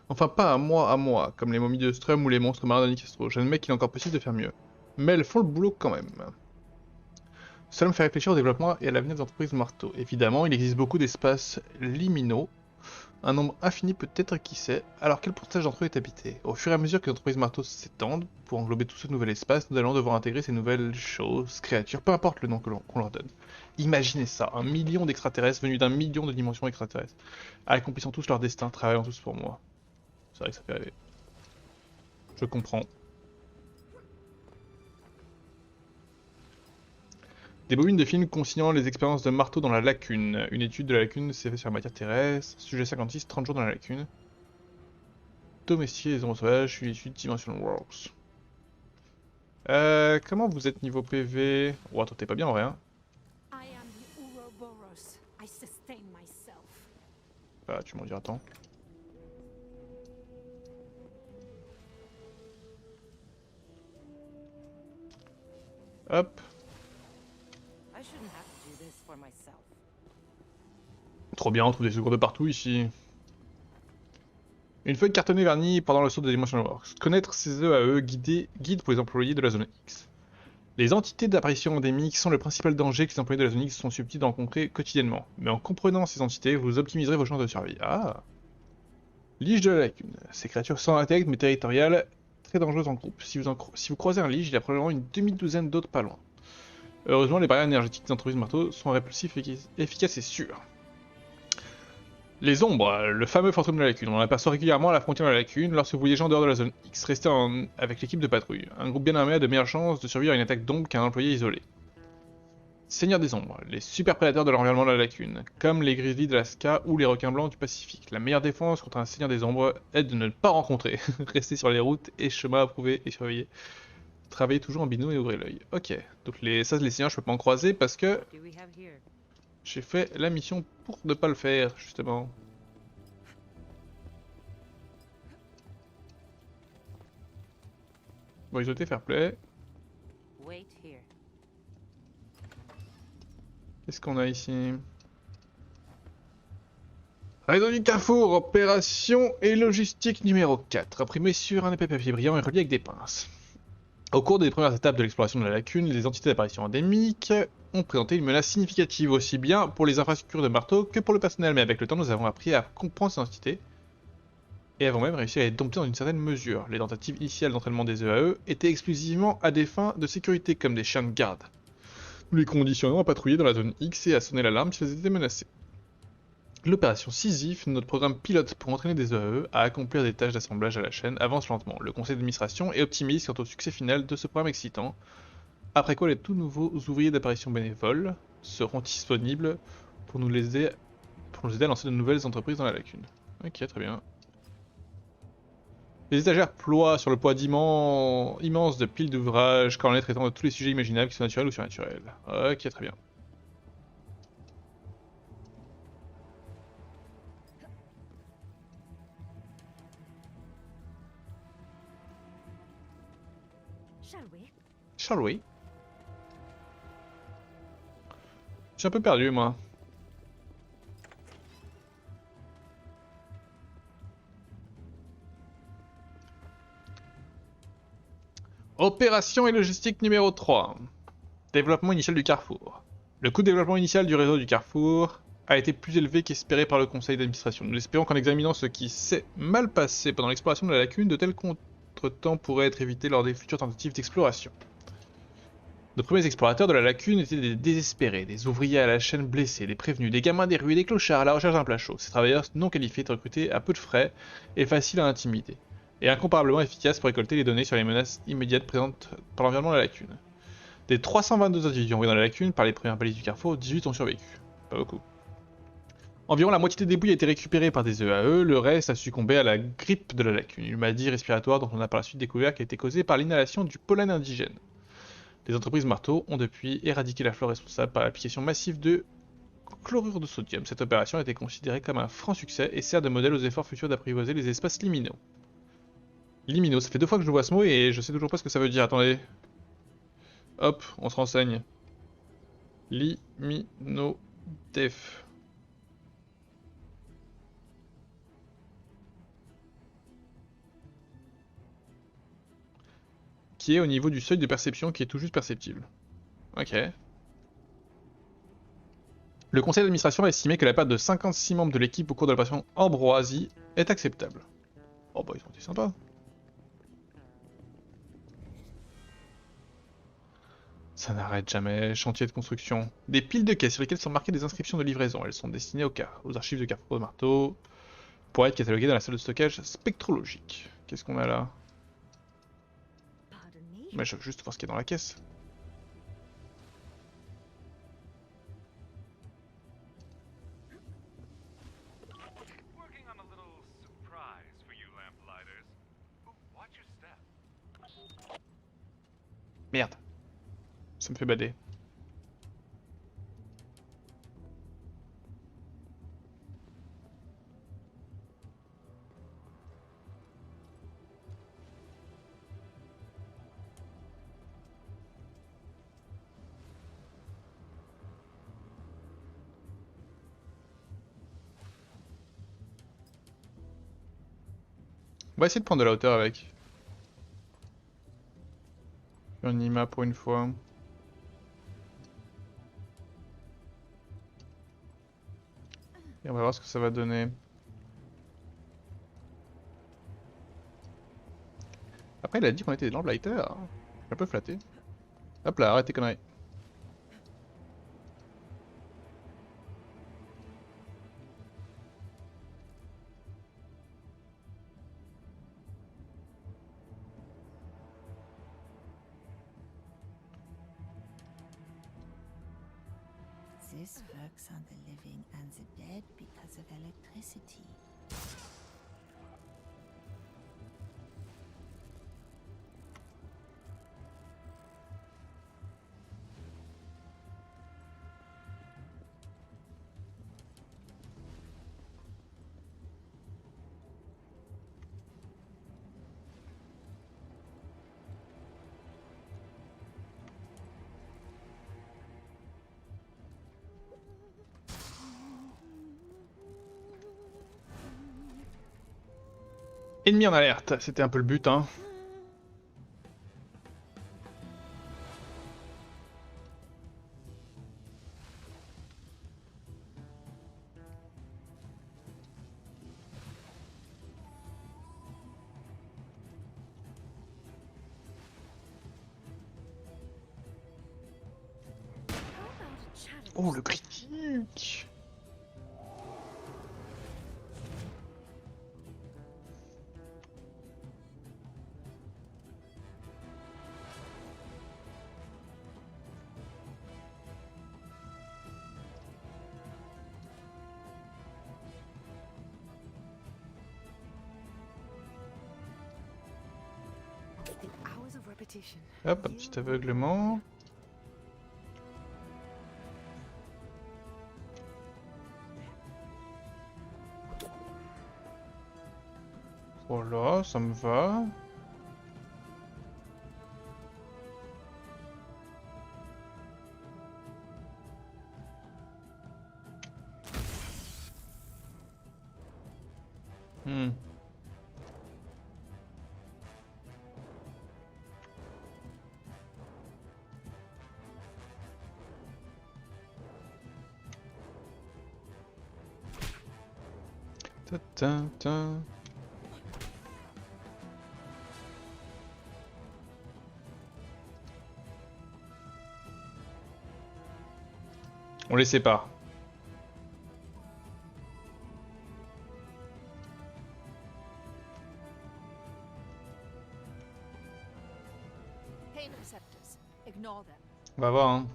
Enfin, pas à moi, comme les momies de Strum ou les monstres marins d'Anicastro. J'admets qu'il est encore possible de faire mieux. Mais elles font le boulot quand même. Cela me fait réfléchir au développement et à l'avenir des entreprises marteaux. Évidemment, il existe beaucoup d'espaces liminaux. Un nombre infini peut-être qui sait, alors quel pourcentage d'entre eux est habité? Au fur et à mesure que les entreprises marteaux s'étendent, pour englober tout ce nouvel espace, nous allons devoir intégrer ces nouvelles choses, créatures, peu importe le nom qu'on leur donne. Imaginez ça, 1 million d'extraterrestres venus d'1 million de dimensions extraterrestres, accomplissant tous leur destin, travaillant tous pour moi. C'est vrai que ça fait rêver. Je comprends. Des bobines de films consignant les expériences de marteau dans la lacune. Une étude de la lacune s'est faite sur la matière terrestre. Sujet 56, 30 jours dans la lacune. Domestiquer les ombres sauvages, je suis issu de Dimensional Worlds. Comment vous êtes niveau PV? Oh, attends, t'es pas bien en vrai, hein? I am the Ouroboros. I sustain myself. Bah, tu m'en diras tant. Hop. I shouldn't have to do this for myself. Trop bien, on trouve des secours de partout ici. Une feuille cartonnée vernie pendant le saut de Dimensional Works. Connaître ces EAE guide pour les employés de la zone X. Les entités d'apparition endémiques sont le principal danger que les employés de la zone X sont susceptibles de rencontrer quotidiennement. Mais en comprenant ces entités, vous optimiserez vos chances de survie. Ah! Lige de la lacune. Ces créatures sans intellect mais territoriales, très dangereuses en groupe. Si vous croisez un lige, il y a probablement une demi-douzaine d'autres pas loin. Heureusement, les barrières énergétiques des entreprises marteaux sont répulsifs efficaces et sûrs. Les ombres, le fameux fantôme de la lacune. On l'aperçoit régulièrement à la frontière de la lacune. Lorsque vous voyagez en dehors de la zone X, restez avec l'équipe de patrouille. Un groupe bien armé a de meilleures chances de survivre à une attaque d'ombre qu'un employé isolé. Seigneurs des ombres, les super prédateurs de l'environnement de la lacune, comme les grizzlies d'Alaska ou les requins blancs du Pacifique. La meilleure défense contre un seigneur des ombres est de ne pas rencontrer. Restez sur les routes et chemins approuvés et surveillés. Travaillez toujours en binôme et ouvrez l'œil. Ok, donc les seigneurs je peux pas en croiser parce que What do we have here? j'ai fait la mission pour ne pas le faire, justement. Bon, ils ont été fair play. Wait here. Qu'est-ce qu'on a ici? Réseau du Carrefour, opération et logistique numéro 4. Imprimé sur un épais papier brillant et relié avec des pinces. Au cours des premières étapes de l'exploration de la lacune, les entités d'apparition endémique ont présenté une menace significative aussi bien pour les infrastructures de marteau que pour le personnel, mais avec le temps nous avons appris à comprendre ces entités et avons même réussi à les dompter dans une certaine mesure. Les tentatives initiales d'entraînement des EAE étaient exclusivement à des fins de sécurité comme des chiens de garde. Nous les conditionnons à patrouiller dans la zone X et à sonner l'alarme si elles étaient menacées. L'opération Sisyphe, notre programme pilote pour entraîner des EAE à accomplir des tâches d'assemblage à la chaîne, avance lentement. Le conseil d'administration est optimiste quant au succès final de ce programme excitant, après quoi les tout nouveaux ouvriers d'apparition bénévoles seront disponibles pour nous aider à lancer de nouvelles entreprises dans la lacune. Ok, très bien. Les étagères ploient sur le poids immense de piles d'ouvrages, quand on est traitant de tous les sujets imaginables qui sont naturels ou surnaturels. Ok, très bien. Shall we? Shall we? Je suis un peu perdu, moi. Opération et logistique numéro 3. Développement initial du Carrefour. Le coût de développement initial du réseau du Carrefour a été plus élevé qu'espéré par le conseil d'administration. Nous espérons qu'en examinant ce qui s'est mal passé pendant l'exploration de la lacune, de tels contretemps pourraient être évités lors des futures tentatives d'exploration. Nos premiers explorateurs de la lacune étaient des désespérés, des ouvriers à la chaîne blessés, des prévenus, des gamins des rues et des clochards à la recherche d'un plat chaud. Ces travailleurs non qualifiés étaient recrutés à peu de frais et faciles à intimider, et incomparablement efficaces pour récolter les données sur les menaces immédiates présentes par l'environnement de la lacune. Des 322 individus envoyés dans la lacune par les premières balises du Carrefour, 18 ont survécu. Pas beaucoup. Environ la moitié des débris a été récupérée par des EAE, le reste a succombé à la grippe de la lacune, une maladie respiratoire dont on a par la suite découvert qu'elle était causée par l'inhalation du pollen indigène. Les entreprises marteaux ont depuis éradiqué la flore responsable par l'application massive de chlorure de sodium. Cette opération a été considérée comme un franc succès et sert de modèle aux efforts futurs d'apprivoiser les espaces liminaux. Liminaux, ça fait 2 fois que je vois ce mot et je sais toujours pas ce que ça veut dire. Attendez. Hop, on se renseigne. Liminodef. Qui est au niveau du seuil de perception qui est tout juste perceptible. Ok. Le conseil d'administration a estimé que la perte de 56 membres de l'équipe au cours de l'opération Ambroisie est acceptable. Oh bah ils ont été sympas. Ça n'arrête jamais, chantier de construction. Des piles de caisses sur lesquelles sont marquées des inscriptions de livraison. Elles sont destinées aux archives de Carrefour de Marteau pour être cataloguées dans la salle de stockage spectrologique. Qu'est-ce qu'on a là? Pardon me? Mais je veux juste voir ce qu'il y a dans la caisse. Working on a little surprise for you lamplighters. Ooh, watch your step. Merde. Ça me fait bader. On va essayer de prendre de la hauteur avec. Un IMA pour une fois. Et on va voir ce que ça va donner. Après, il a dit qu'on était des lamplighter. Un peu flatté. Hop là, arrête tes conneries. This works on the living and the dead because of electricity. Ennemi en alerte, c'était un peu le but, hein. Oh, le critique! The hours of repetition. Hop, un petit aveuglement. Voilà, ça me va. Hmm. Ta ta ta. On les sépare. Pain receptors. Ignore them. On va voir, hein.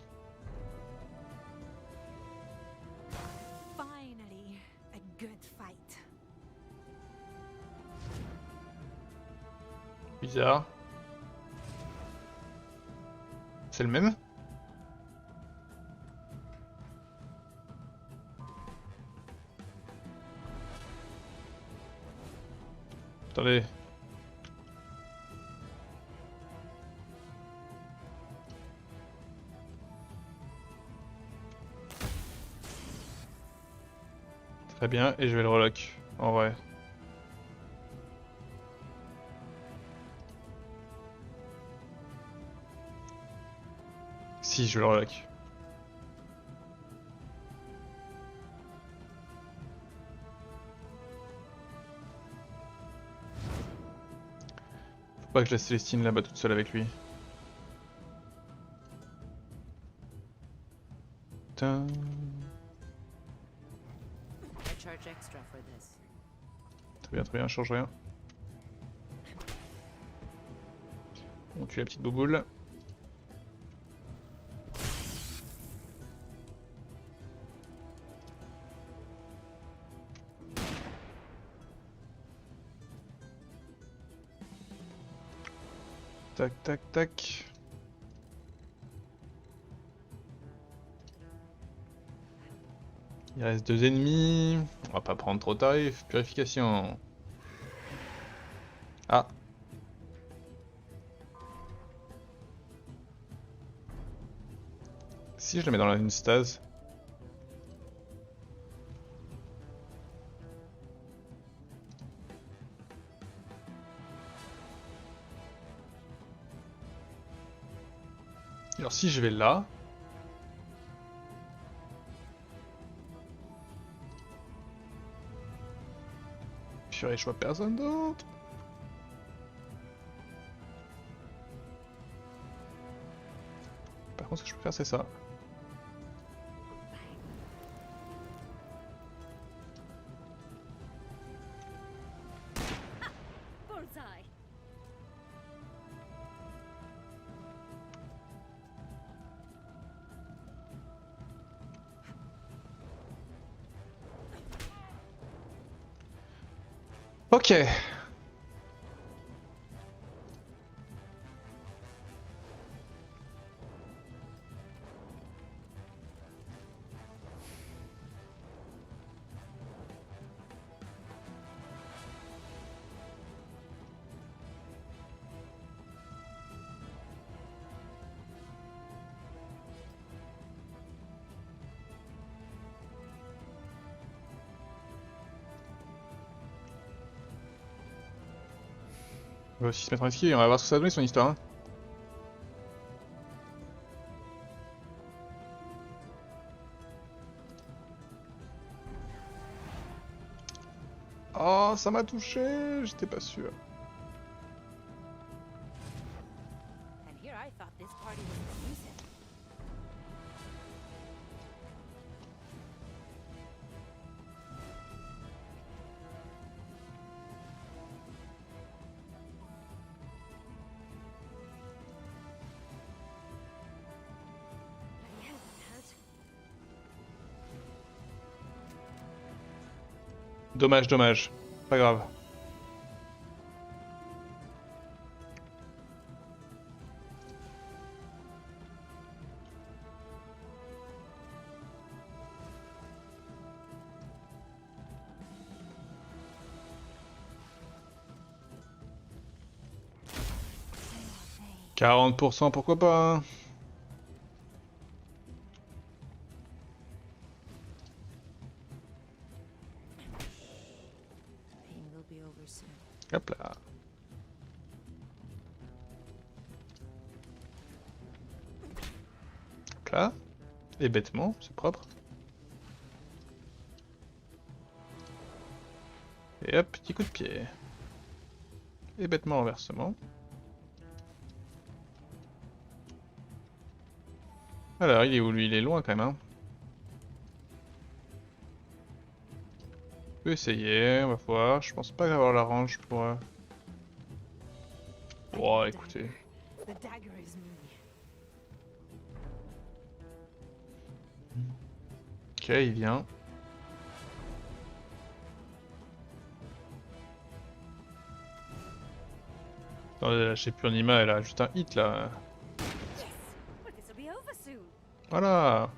Finally, a good fight. Bizarre. C'est le même? Attendez. Très bien, et je vais le relock, en vrai. Si, je vais le relock. Faut pas que je laisse Célestine là-bas toute seule avec lui. Putain. I charge extra for this. Très bien, change rien. On tue la petite bouboule. Tac, tac, tac. Il reste 2 ennemis. On va pas prendre trop tarif. Purification. Ah. Si je le mets dans une stase. Alors si je vais là. Purée, je vois personne d'autre. Par contre, ce que je peux faire, c'est ça. Bullseye. Ok. On va aussi se mettre en esquive et on va voir ce que ça donne son histoire. Hein. Oh, ça m'a touché, j'étais pas sûr. And here I thought this party was exclusive. Bloody hell, that hurt. Dommage, dommage. Pas grave. « 40%, pourquoi pas hein. Pain will be over soon. Hop là. Hop là. Et bêtement, c'est propre. Et hop, petit coup de pied. Et bêtement renversement. Alors, il est où lui? Il est loin quand même. Hein. On peut essayer, on va voir. Je pense pas avoir la range pour... Oh, écoutez. The dagger is me. Ok, il vient. Attendez, là, je sais plus, Anima, elle a juste un hit là. Yes! But this will be over soon. Voilà.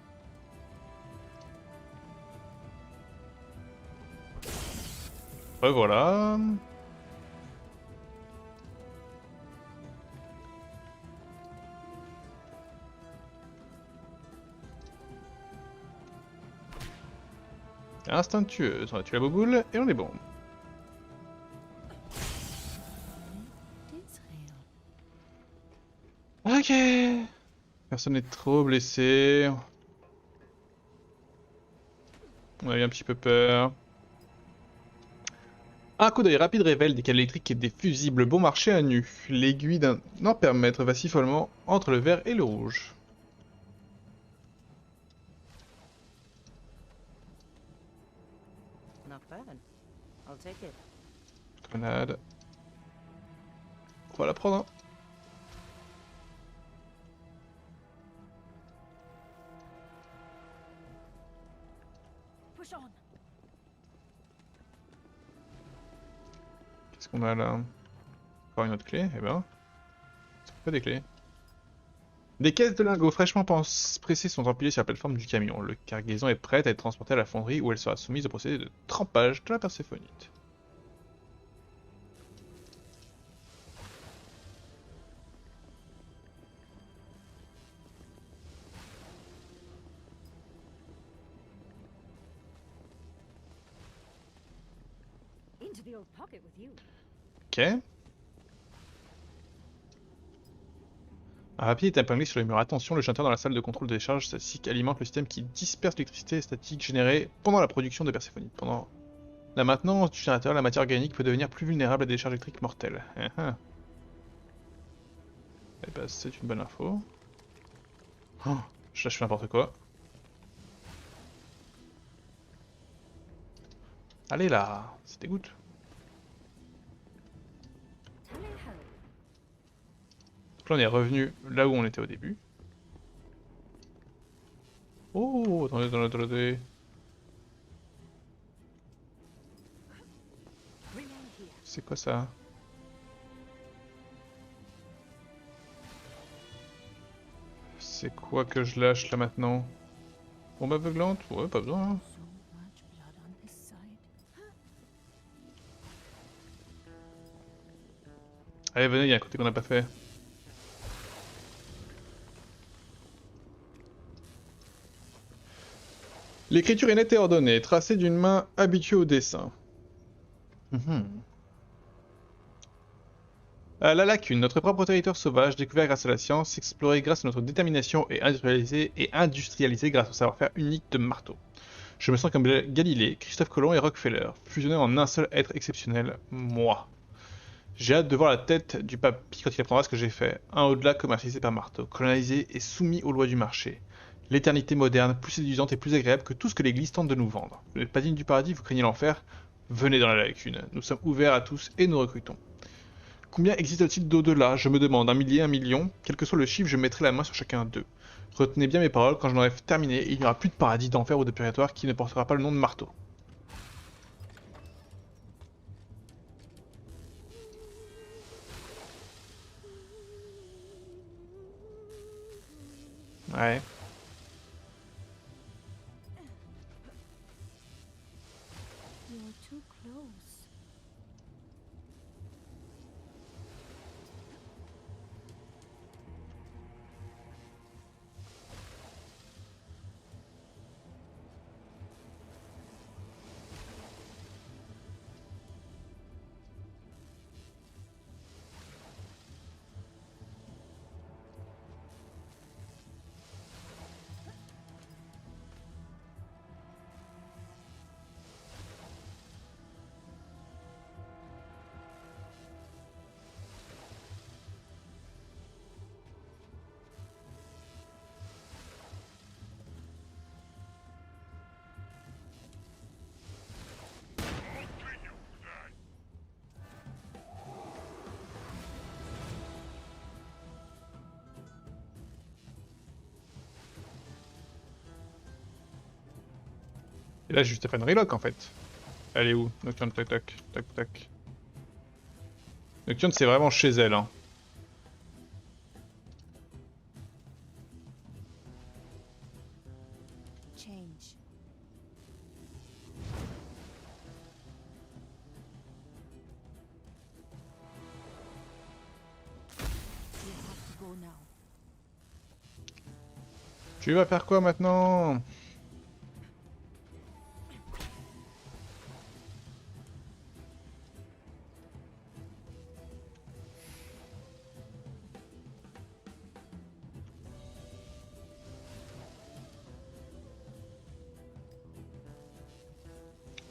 Ouais, voilà. Instinct tueuse, on a tué la boboule et on est bon. D'Israël. Ok. Personne n'est trop blessé. On a eu un petit peu peur. Un coup d'œil rapide révèle des câbles électriques et des fusibles bon marché à nu. L'aiguille d'un ampèremètre vacille follement entre le vert et le rouge. Not bad. I'll take it. Grenade. On va la prendre. Hein. Push on. Qu'est-ce qu'on a là? Encore une autre clé, eh ben. C'est pas des clés. Des caisses de lingots fraîchement pressées sont empilées sur la plateforme du camion. Le cargaison est prête à être transportée à la fonderie où elle sera soumise au procédé de trempage de la perséphonite. Into the old pocket with you. Ok. Un papier est épinglé sur le mur. Attention, le chanteur dans la salle de contrôle de décharge statique alimente le système qui disperse l'électricité statique générée pendant la production de perséphonite. Pendant la maintenance du générateur, la matière organique peut devenir plus vulnérable à des décharges électriques mortelles. Eh ben, c'est une bonne info. Oh, je lâche n'importe quoi. Allez là, ça dégoûte. Tally ho. Donc là on est revenu là où on était au début. Oh, attendez. Remain here. C'est quoi ça? C'est quoi que je lâche là maintenant? Bombe aveuglante? Ouais, pas besoin. Hein. So much blood on this side. Allez, venez, il y a un côté qu'on n'a pas fait. L'écriture est nette et ordonnée, tracée d'une main habituée au dessin. La lacune, notre propre territoire sauvage, découvert grâce à la science, exploré grâce à notre détermination et industrialisé grâce au savoir-faire unique de Marteau. Je me sens comme Galilée, Christophe Colomb et Rockefeller, fusionnés en un seul être exceptionnel, moi. J'ai hâte de voir la tête du papy quand il apprendra ce que j'ai fait. Un au-delà commercialisé par Marteau, colonisé et soumis aux lois du marché. L'éternité moderne, plus séduisante et plus agréable que tout ce que l'Église tente de nous vendre. Vous n'êtes pas digne du paradis, vous craignez l'enfer? Venez dans la lacune. Nous sommes ouverts à tous et nous recrutons. Combien existe-t-il d'au-delà? Je me demande. 1 millier, 1 million? Quel que soit le chiffre, je mettrai la main sur chacun d'eux. Retenez bien mes paroles, quand j'en aurai terminé, il n'y aura plus de paradis, d'enfer ou de purgatoire qui ne portera pas le nom de Marteau. Ouais. You're too close. Et là, j'ai juste fait une relock en fait. Elle est où? Nocturne, tac tac, tac tac. Nocturne, c'est vraiment chez elle. Hein. Change. You have to go now. Tu vas faire quoi maintenant?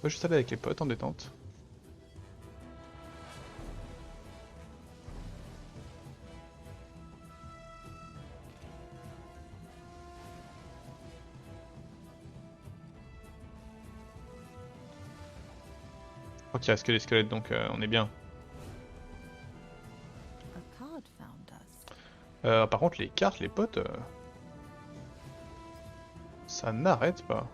On va juste aller avec les potes en détente. Je crois qu'il reste que les squelettes donc on est bien. A card found us. Par contre les cartes, les potes, ça n'arrête pas.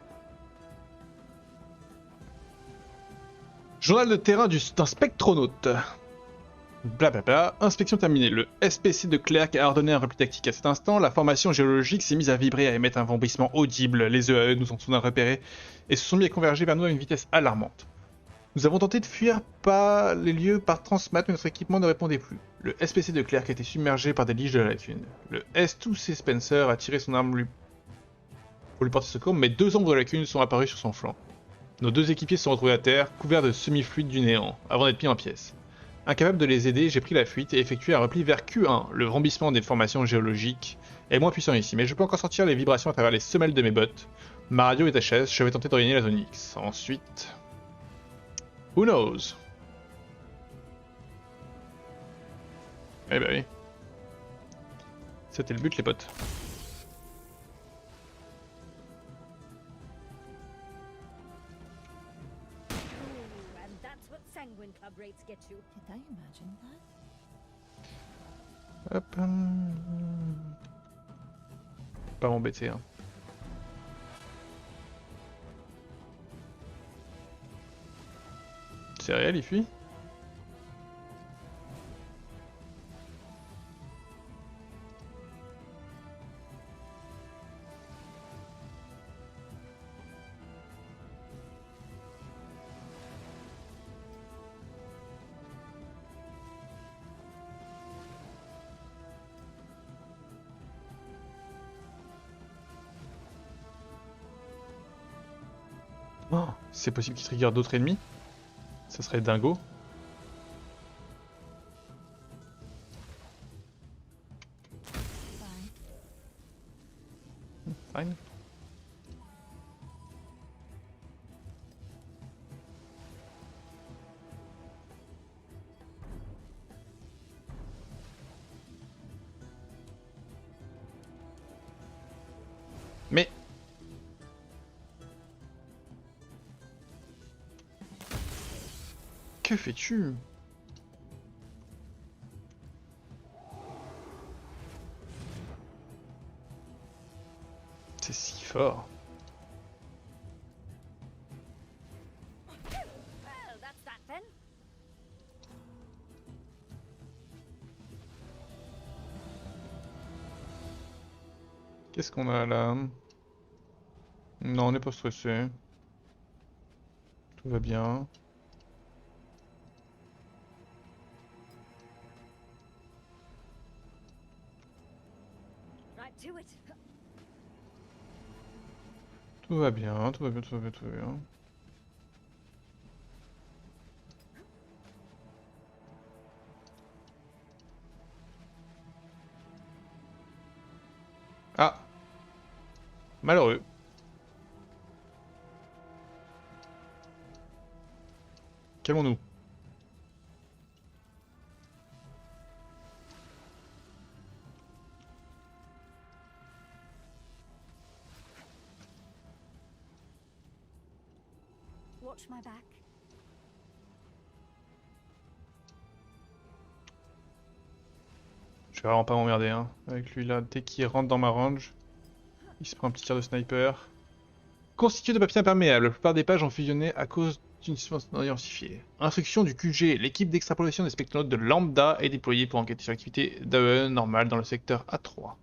Journal de terrain d'un spectronaute. Blablabla, inspection terminée. Le SPC de Clerc a ordonné un repli tactique. À cet instant, la formation géologique s'est mise à vibrer et à émettre un vombrissement audible. Les EAE nous ont soudain repérés et se sont mis à converger vers nous à une vitesse alarmante. Nous avons tenté de fuir les lieux par transmat, mais notre équipement ne répondait plus. Le SPC de Clerc a été submergé par des liches de la lacune. Le S2C Spencer a tiré son arme pour lui porter secours, mais deux ombres de lacune sont apparues sur son flanc. Nos deux équipiers se sont retrouvés à terre, couverts de semi-fluide du néant, avant d'être mis en pièces. Incapable de les aider, j'ai pris la fuite et effectué un repli vers Q1. Le vrombissement des formations géologiques est moins puissant ici, mais je peux encore sentir les vibrations à travers les semelles de mes bottes. Ma radio est HS, je vais tenter de regagner la zone X. Ensuite... Who knows? Eh bah oui. C'était le but les potes. Ooh, and that's what Sanguine Club rates get you. Did I imagine that? Hop. Pas m'embêter hein. C'est réel, il fuit? Oh, c'est possible qu'il trigger d'autres ennemis? Ça serait dingo. Fine. Mais... Que fais-tu? C'est si fort. Well, that's that then. Qu'est-ce qu'on a là? Non, on n'est pas stressé. Tout va bien. Right to it. Tout va bien, tout va bien, tout va bien, tout va bien. Ah! Malheureux. Calmons-nous. Watch my back. Je vais vraiment pas m'emmerder hein. Avec lui là, dès qu'il rentre dans ma range, il se prend un petit tir de sniper. Constitué de papier imperméable, la plupart des pages ont fusionné à cause d'une substance non identifiée. Instruction du QG, l'équipe d'extrapolation des spectronautes de Lambda est déployée pour enquêter sur l'activité d'AE normale dans le secteur A3.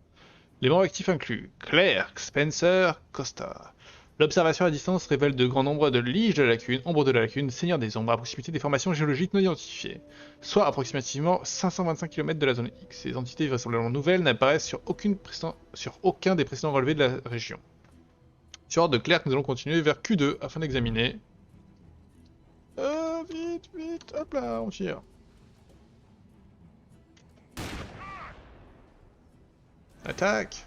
Les membres actifs incluent Clerc, Spencer, Costa. L'observation à distance révèle de grands nombres de liches de la lacune, ombre de la lacune, seigneur des ombres, à proximité des formations géologiques non identifiées, soit approximativement 525 km de la zone X. Ces entités vraisemblablement nouvelles n'apparaissent sur aucun des précédents relevés de la région. Sur ordre de Clerc, nous allons continuer vers Q2 afin d'examiner. Vite, vite, hop là, on tire. Attaque!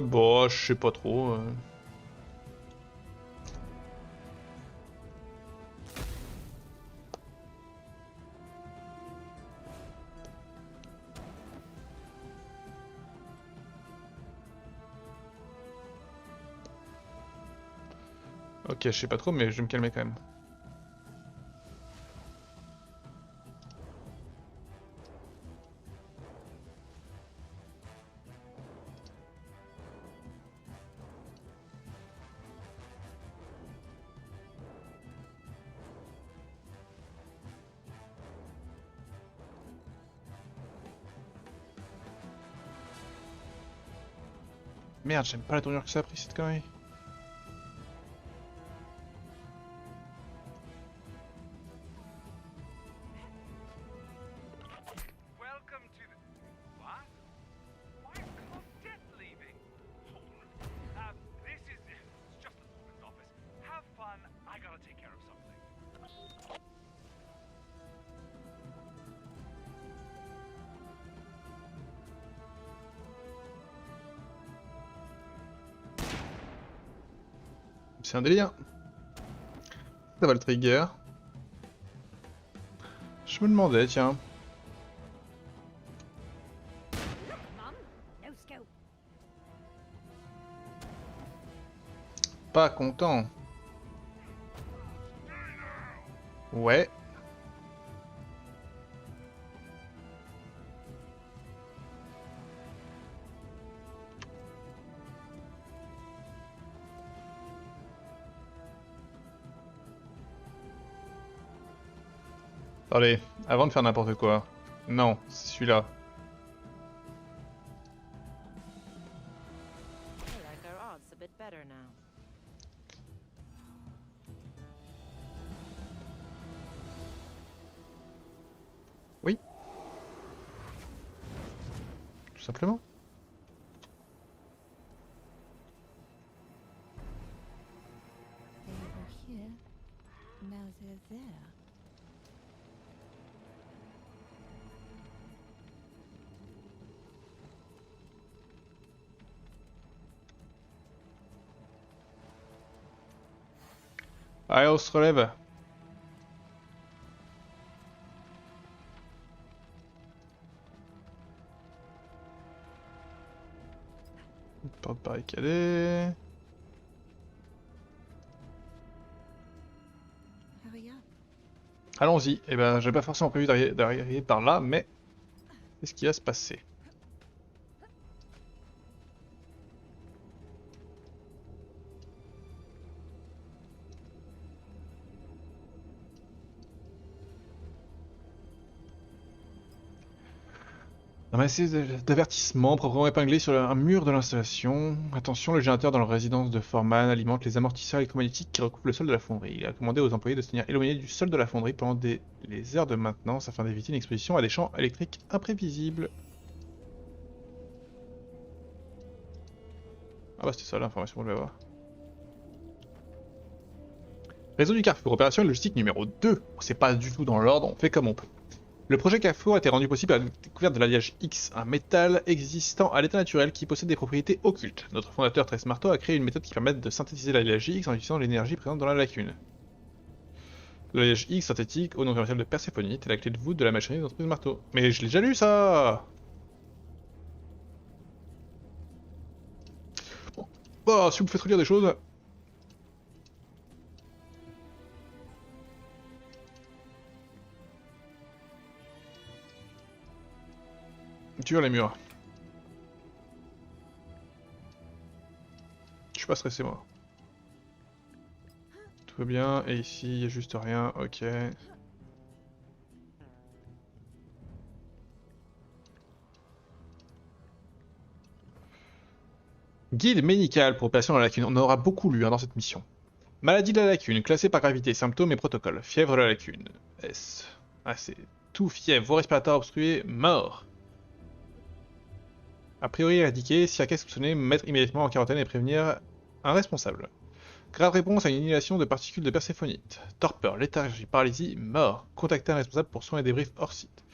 Bon, je sais pas trop. Ok, je sais pas trop, mais je vais me calmer quand même. Merde, j'aime pas la tournure que ça a pris cette connerie. Welcome to the... What? Why is Club Death leaving? This is... It's just the woman's office. Have fun. I gotta take care of something. C'est un délire. Ça va le trigger. Je me demandais, tiens. Mum, no scope. Pas content. Ouais. Attendez, avant de faire n'importe quoi. Non, c'est celui-là. I like our odds a bit better now. Oui. Tout simplement. They were here. Now they're there. Allez, on se relève. Porte barricadée. Hurry up. Allons-y. Eh ben, j'avais pas forcément prévu d'arriver par là, mais c'est ce qui va se passer. Un massif d'avertissement proprement épinglé sur un mur de l'installation. Attention, le générateur dans la résidence de Foreman alimente les amortisseurs électromagnétiques qui recouvrent le sol de la fonderie. Il a commandé aux employés de se tenir éloignés du sol de la fonderie pendant les heures de maintenance afin d'éviter une exposition à des champs électriques imprévisibles. Ah bah c'était ça l'information que je vais avoir. Réseau du Carrefour, opération logistique numéro 2. C'est pas du tout dans l'ordre, on fait comme on peut. Le projet Carrefour a été rendu possible par la découverte de l'alliage X, un métal existant à l'état naturel qui possède des propriétés occultes. Notre fondateur Tres Marteau a créé une méthode qui permet de synthétiser l'alliage X en utilisant l'énergie présente dans la lacune. L'alliage X synthétique au nom commercial de Perséphonite est la clé de voûte de la machinerie d'entreprise Marteau. Mais je l'ai déjà lu ça. Bon. Oh, si vous me faites relire des choses... Dur les murs. Je suis pas stressé moi. Tout va bien, et ici il y a juste rien, ok. Guide médical pour opération de la lacune. On en aura beaucoup lu dans cette mission. Maladie de la lacune, classée par gravité, symptômes et protocoles. Fièvre de la lacune. S. Ah c'est tout fièvre, voie respiratoire obstruée, mort. A priori éradiqué, si un cas soupçonné, mettre immédiatement en quarantaine et prévenir un responsable. Grave réponse à une inhalation de particules de perséphonite. Torpeur, léthargie, paralysie, mort. Contacter un responsable pour soins et débriefs hors site.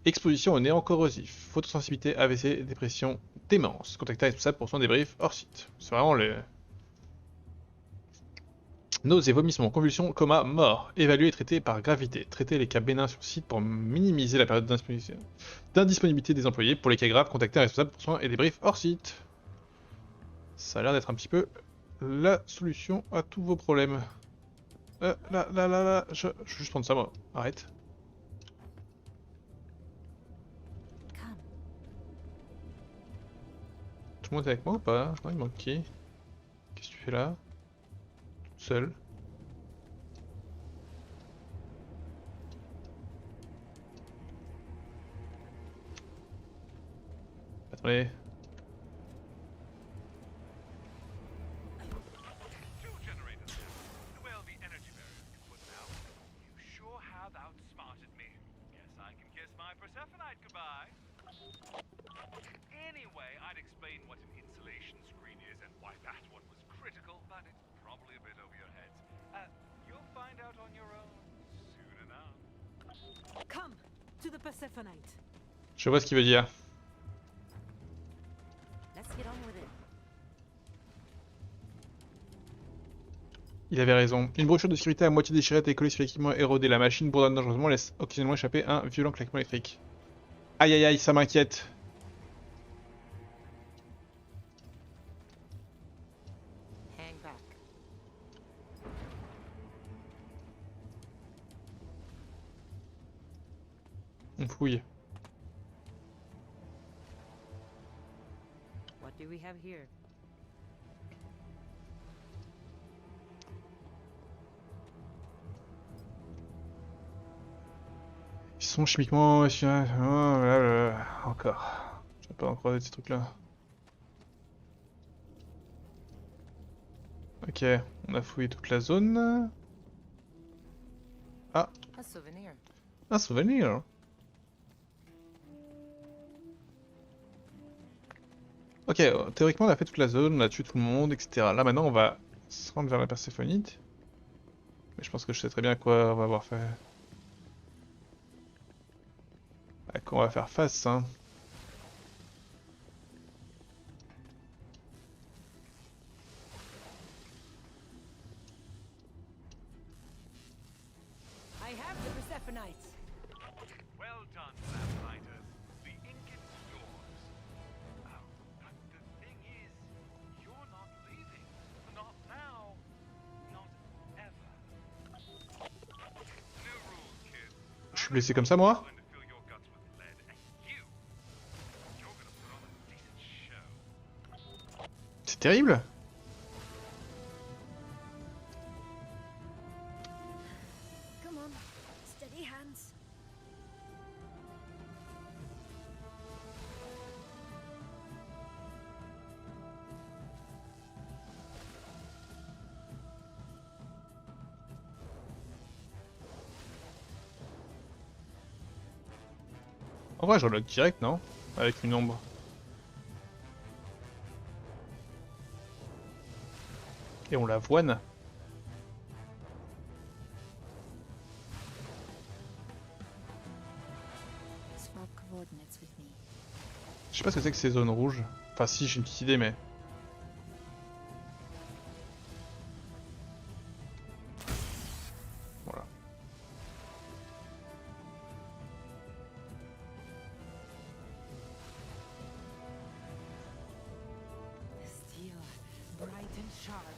Exposition au néant corrosif. Photosensibilité, AVC, dépression, démence. Contacter un responsable pour soins et débriefs hors site. C'est vraiment les... Nausées, vomissements, convulsions, coma, mort. Évaluer et traiter par gravité. Traiter les cas bénins sur site pour minimiser la période d'indisponibilité des employés. Pour les cas graves, contacter un responsable pour soins et débriefs hors site. Ça a l'air d'être un petit peu la solution à tous vos problèmes. Là, je vais juste prendre ça moi. Arrête. Come. Tout le monde est avec moi ou pas? Non, il manque qui? Qu'est-ce que tu fais là? Toute seule. Attendez. Two generators. Well, the energy barrier you put out. You sure have outsmarted me. Guess I can kiss my Persephonite goodbye. Anyway, I'd explain what an insulation screen is and why that one was critical, but it's probably a bit over your heads. You'll find out on your own soon enough. Come to the Persephonite. Je vois ce qu'il veut dire. Let's get on with it. Il avait raison. Une brochure de sécurité à moitié déchirée et collée sur l'équipement érodé. La machine bourdonne dangereusement, laisse occasionnellement échapper un violent claquement électrique. Aïe aïe aïe, ça m'inquiète. Hang back. On fouille. What do we have here? Ils sont chimiquement... Encore. Je vais pas en croiser de ces trucs-là. Ok, on a fouillé toute la zone. Ah, A souvenir. un souvenir. Ok, théoriquement on a fait toute la zone, on a tué tout le monde, etc. Là maintenant on va se rendre vers la Perséphonite. Mais je pense que je sais très bien à quoi on va avoir fait. À quoi on va faire face, hein. I have the Persephonite. Well done, Lamplighters. The ink is yours. Oh, but the thing is, you're not leaving. Not now. Not ever. New rules, kids. Je suis blessé comme ça moi? Going to fill your guts with lead, and you're gonna put on a decent show. C'est terrible. Come on. Steady hands. En vrai je reload direct, non? Avec une ombre. Et on l'avoine. Swap coordinates with me. Je sais pas ce que c'est que ces zones rouges. Enfin si, j'ai une petite idée mais... Voilà. The steel, bright and sharp.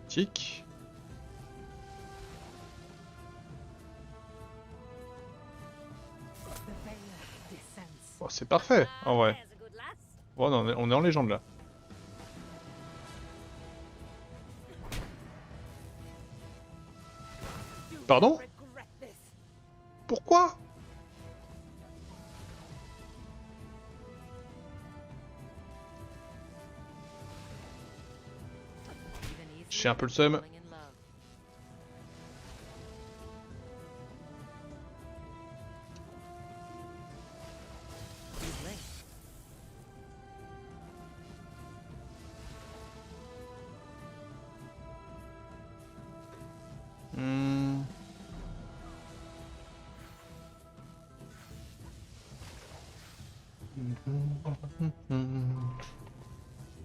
Tic. The veil descends. Bon, c'est parfait, en vrai. There's a good lass. Bon, non, on est en légende là. You Pardon? will regret this. Pourquoi? Even easier J'ai un peu le than seum. falling in love. He's linked.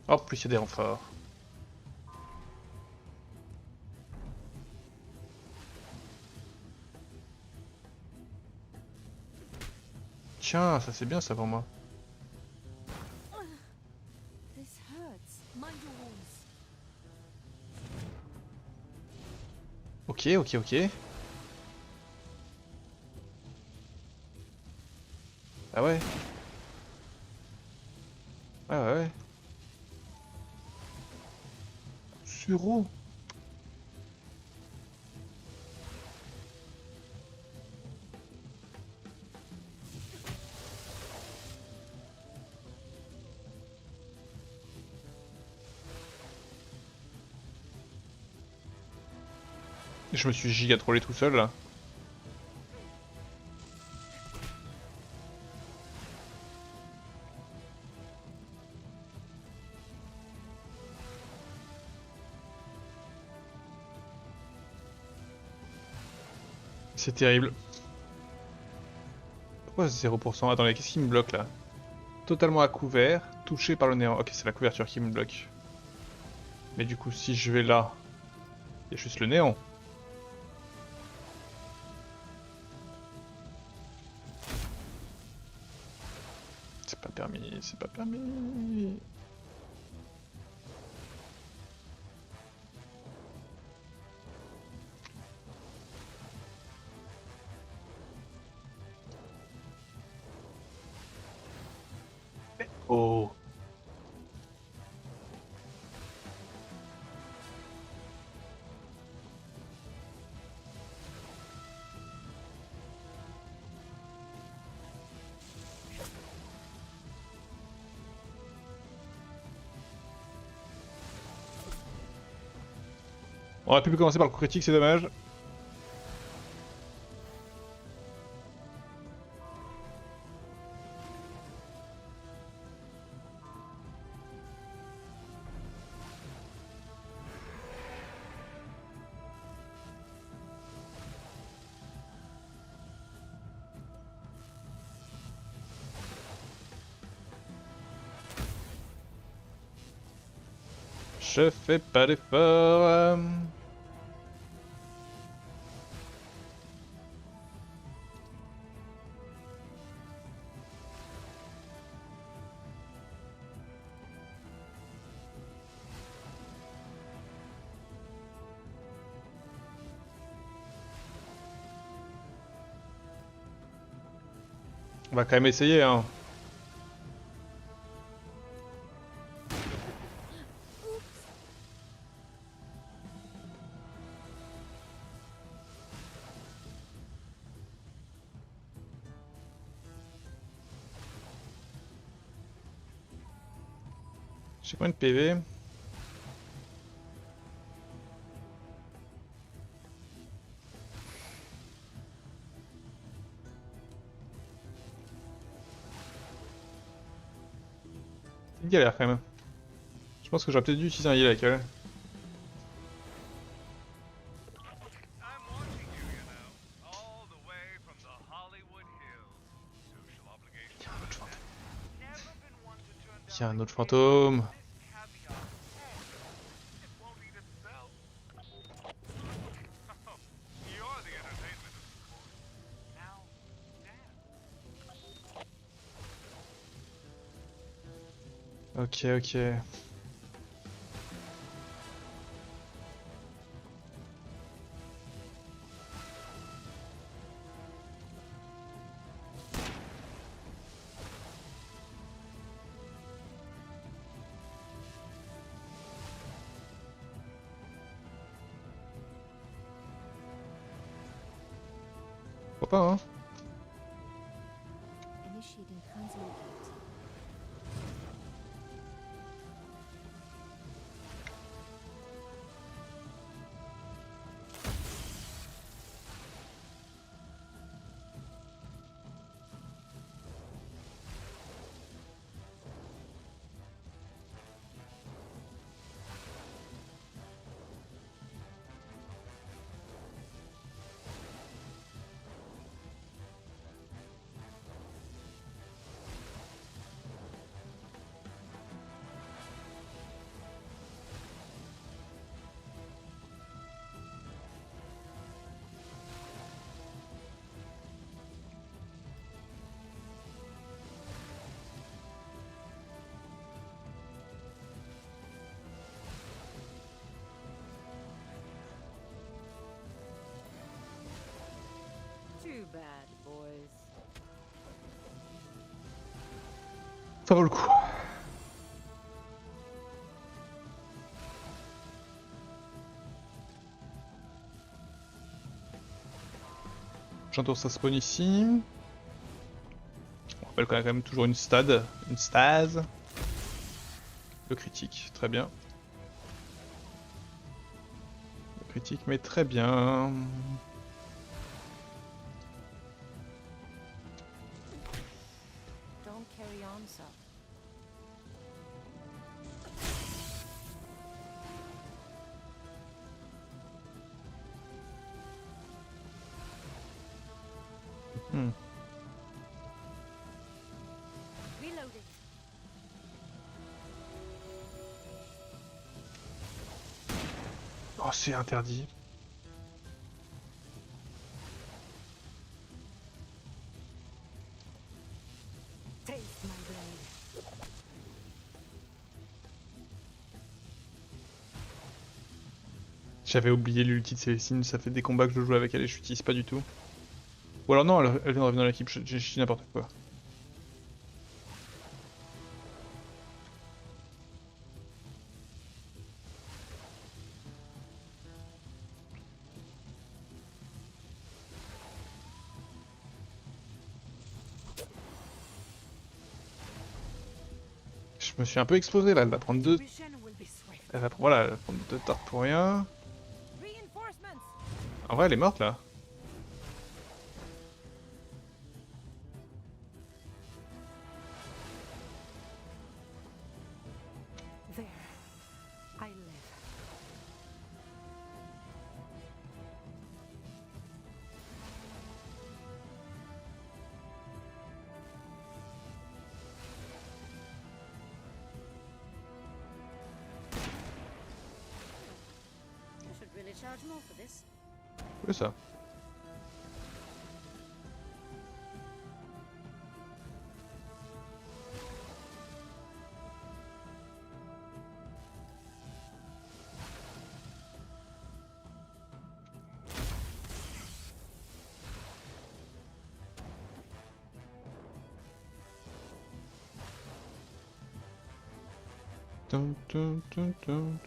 Oh, plus il y a des renforts. Tiens, ça c'est bien ça pour moi. This hurts. Mind your wounds. Ok, ok, ok. Ah ouais. Ouais, ouais, ouais. Suro. Je me suis giga trollé tout seul là. C'est terrible. Pourquoi 0%? Attendez, qu'est-ce qui me bloque là? Totalement à couvert, touché par le néant. Ok, c'est la couverture qui me bloque. Mais du coup, si je vais là, il y a juste le néant. C'est pas permis, c'est pas permis. Oh. On aurait pu commencer par le coup critique, c'est dommage. Je fais pas d'effort. On va quand même essayer, hein. J'ai combien de PV? C'est une galère quand même. Je pense que j'aurais peut-être dû utiliser un heal avec elle. I'm watching you, you know, all the way from the Hollywood Hills. Social obligation. Never been one to turn Il y a down un autre fantôme. this caviar. It won't eat itself. You're the entertainment, of course. Now, dance. Ok, ok. Pourquoi pas, hein? Initiating council gate. Ça vaut le coup. J'entends ça spawn ici. On rappelle qu'on a quand même toujours une stase. Le critique, très bien. Le critique, mais très bien. Don't carry on, so. Hmm. Reloading. Oh, c'est interdit. Taste my blade. J'avais oublié l'ulti de Célestine, ça fait des combats que je joue avec elle et je l'utilise pas du tout. Ou alors non, elle vient de revenir dans l'équipe, j'ai dit n'importe quoi. Je me suis un peu explosé là, elle va prendre deux. Vision will be swift. Voilà, elle va prendre deux tartes pour rien. Reinforcements. En vrai, elle est morte là. There, I live. I should really charge more for this. Oui, ça. Tum, tum, tum, tum.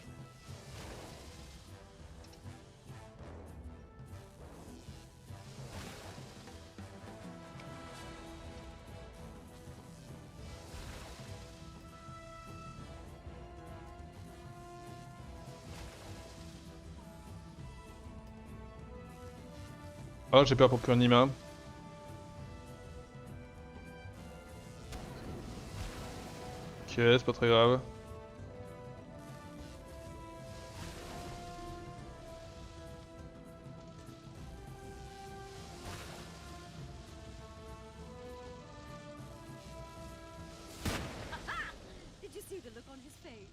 Oh, j'ai peur pour Purnima. Ok, c'est pas très grave. Did you see the look on his face?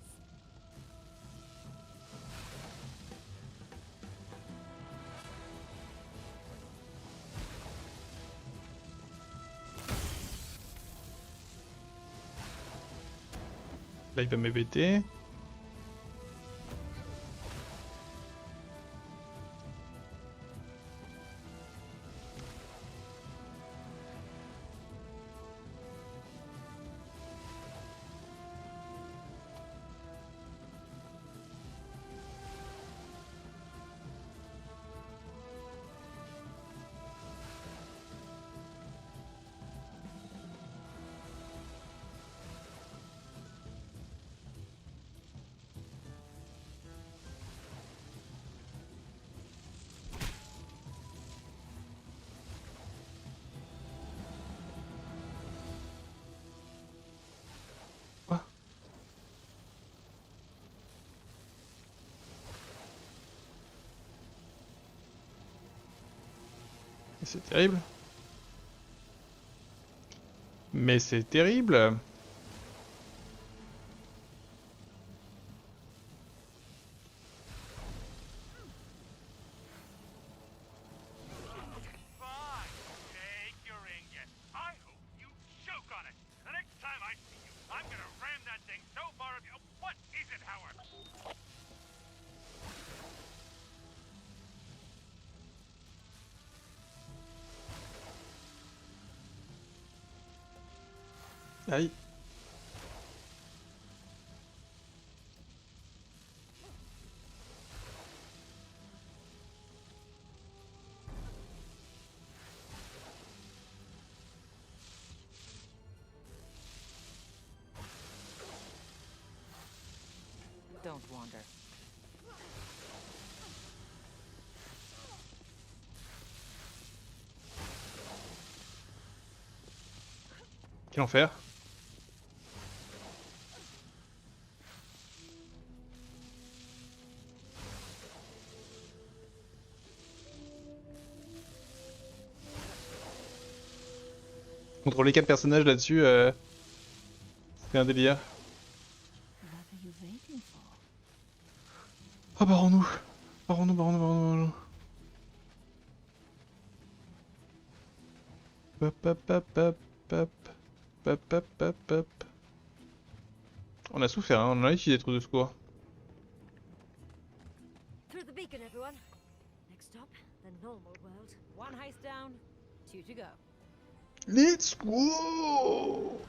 Là, il va m'ébêter. C'est terrible. Mais c'est terrible. Fine. Take your ingot. I hope you choke on it. The next time I see you, I'm gonna ram that thing so far up you. What is it, Howard? Aïe. Don't wander. Quel enfer. Contrôler 4 personnages là-dessus, c'est un délire. What are you waiting for? Oh, barrons-nous. Barrons-nous, barrons-nous, barrons-nous. Hop, hop, hop, hop, hop. Hop, hop, hop, hop. On a souffert, hein, on a utilisé des trous de secours. Through the beacon, everyone. Next stop, the normal world. One heist down, 2 to go. Let's go!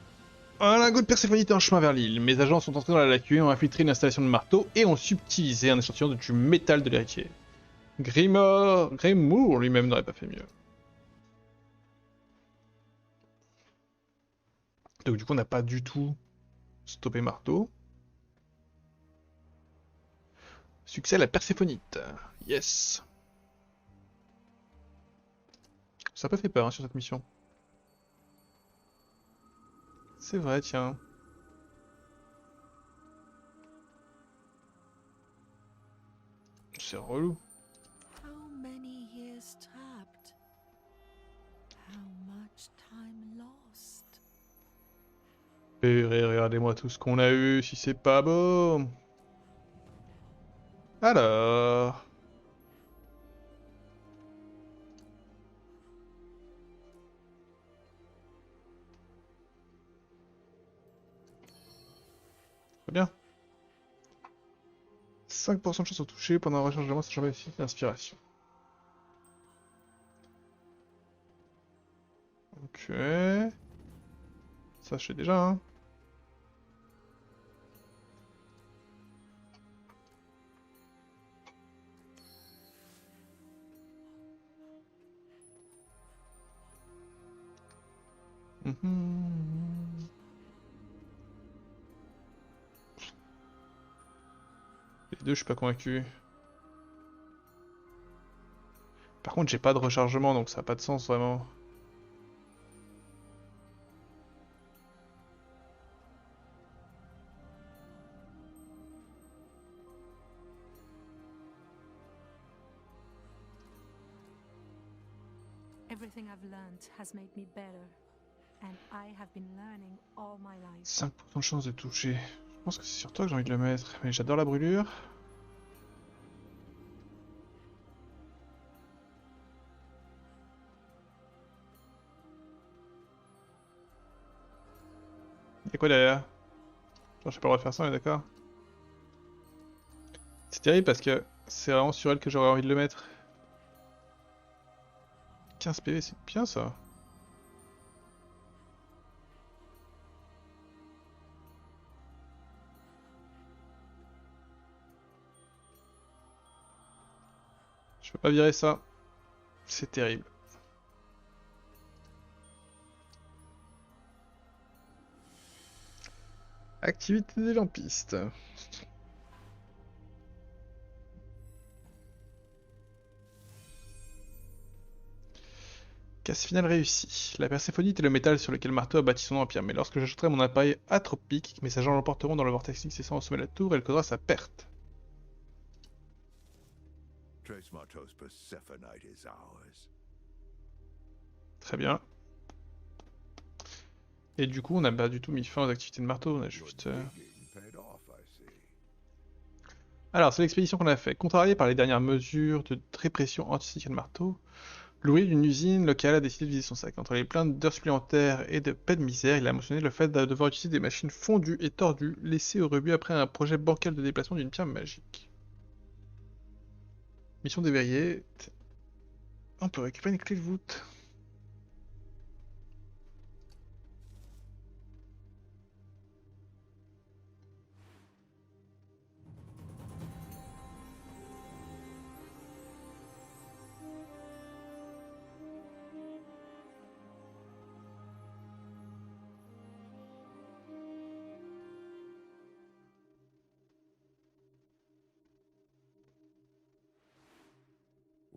Un lingot de Perséphone est en chemin vers l'île. Mes agents sont entrés dans la lacune, ont infiltré une installation de marteau et ont subtilisé un échantillon du métal de l'héritier. Grimoire lui-même n'aurait pas fait mieux. Donc du coup on n'a pas du tout stoppé marteau. Succès à la Perséphonite. Yes. Ça a pas fait peur hein, sur cette mission. C'est vrai, tiens. C'est relou. How many years trapped? How much time lost? Purée, regardez-moi tout ce qu'on a eu, si c'est pas beau. Alors... Très bien. 5% de chance au toucher pendant un rechargement, ça change ici d'inspiration. Ok. Ça, je sais déjà, hein. Mhm. Les deux, je suis pas convaincu. Par contre, j'ai pas de rechargement, donc ça a pas de sens vraiment. Everything I've learned has made me better, and I have been learning all my life. 5% de chance de toucher. Je pense que c'est sur toi que j'ai envie de le mettre. Mais j'adore la brûlure. Y'a quoi derrière? Genre, j'ai pas le droit de faire ça, on est d'accord? C'est terrible parce que c'est vraiment sur elle que j'aurais envie de le mettre. 15 PV, c'est bien ça. Je peux pas virer ça. C'est terrible. Activité des lampistes. Casse finale réussie. La perséphonite est le métal sur lequel Marteau a bâti son empire, mais lorsque j'ajouterai mon appareil atropique, mes agents l'emporteront dans le vortex incessant au sommet de la tour et elle causera sa perte. Trace Marteau's Persephonite is ours. Très bien. Et du coup, on n'a pas du tout mis fin aux activités de Marteau, on a Your juste... digging paid off, I see. Alors, c'est l'expédition qu'on a fait. Contrarié par les dernières mesures de répression anti-syndicat de Marteau, l'ouvrier d'une usine locale a décidé de vider son sac. Entre les plaintes d'heures supplémentaires et de paix de misère, il a mentionné le fait de devoir utiliser des machines fondues et tordues, laissées au rebut après un projet bancal de déplacement d'une pierre magique. Mission déverrouillée. On peut récupérer une clé de voûte.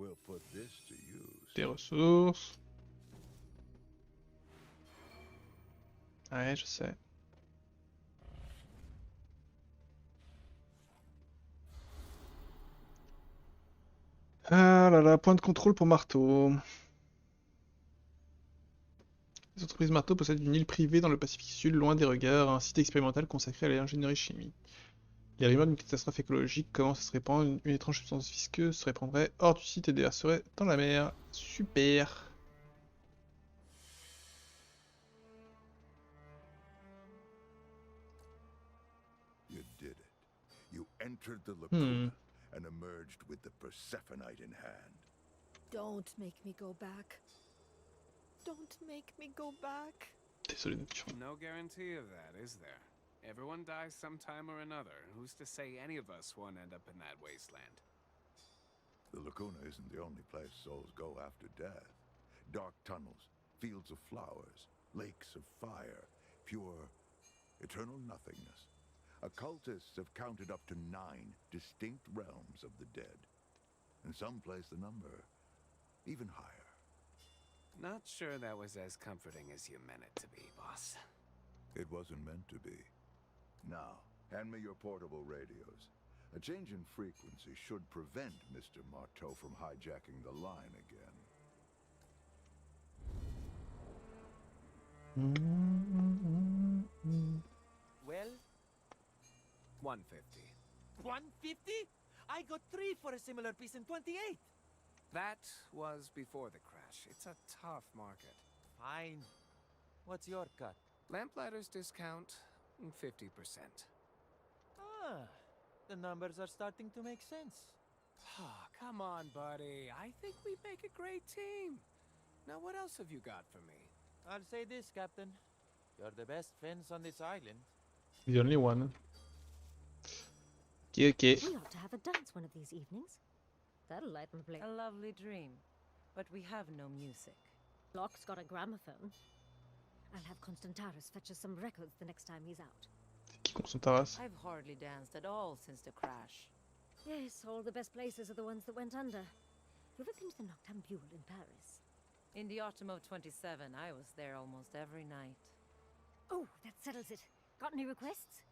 We'll put this to use. Des ressources. Ouais, je sais. Ah là là, point de contrôle pour marteau. Les entreprises marteau possèdent une île privée dans le Pacifique Sud, loin des regards, un site expérimental consacré à l'ingénierie chimique. Les rumeurs d'une catastrophe écologique commencent à se répandre, une étrange substance visqueuse se répandrait hors du site et déverserait dans la mer. Super. You did it. You entered the lacuna and emerged with the Persephonite in hand. Don't make me go back. Don't make me go back. Désolé, Nocturne. No guarantee of that, is there? Everyone dies sometime or another. Who's to say any of us won't end up in that wasteland? The lacuna isn't the only place souls go after death. Dark tunnels, fields of flowers, lakes of fire, pure, eternal nothingness. Occultists have counted up to 9 distinct realms of the dead. And some place the number even higher. Not sure that was as comforting as you meant it to be, boss. It wasn't meant to be. Now, hand me your portable radios. A change in frequency should prevent Mr. Marteau from hijacking the line again. Well, 150. 150? I got 3 for a similar piece in 28. That was before the crash. It's a tough market. Fine. What's your cut? Lamplighters discount 50%. Ah, the numbers are starting to make sense. Ah, come on, buddy. I think we make a great team. Now, what else have you got for me? I'll say this, Captain. You're the best fence on this island. The only one. Okay, okay. We ought to have a dance one of these evenings. That'll lighten the place. A lovely dream. But we have no music. Locke's got a gramophone. I'll have Constantaris fetch us some records the next time he's out. Qui Constantaris? I've hardly danced at all since the crash. Yes, all the best places are the ones that went under. You ever been to the Noctambule in Paris? In the autumn of 27, I was there almost every night. Oh, that settles it. Got any requests?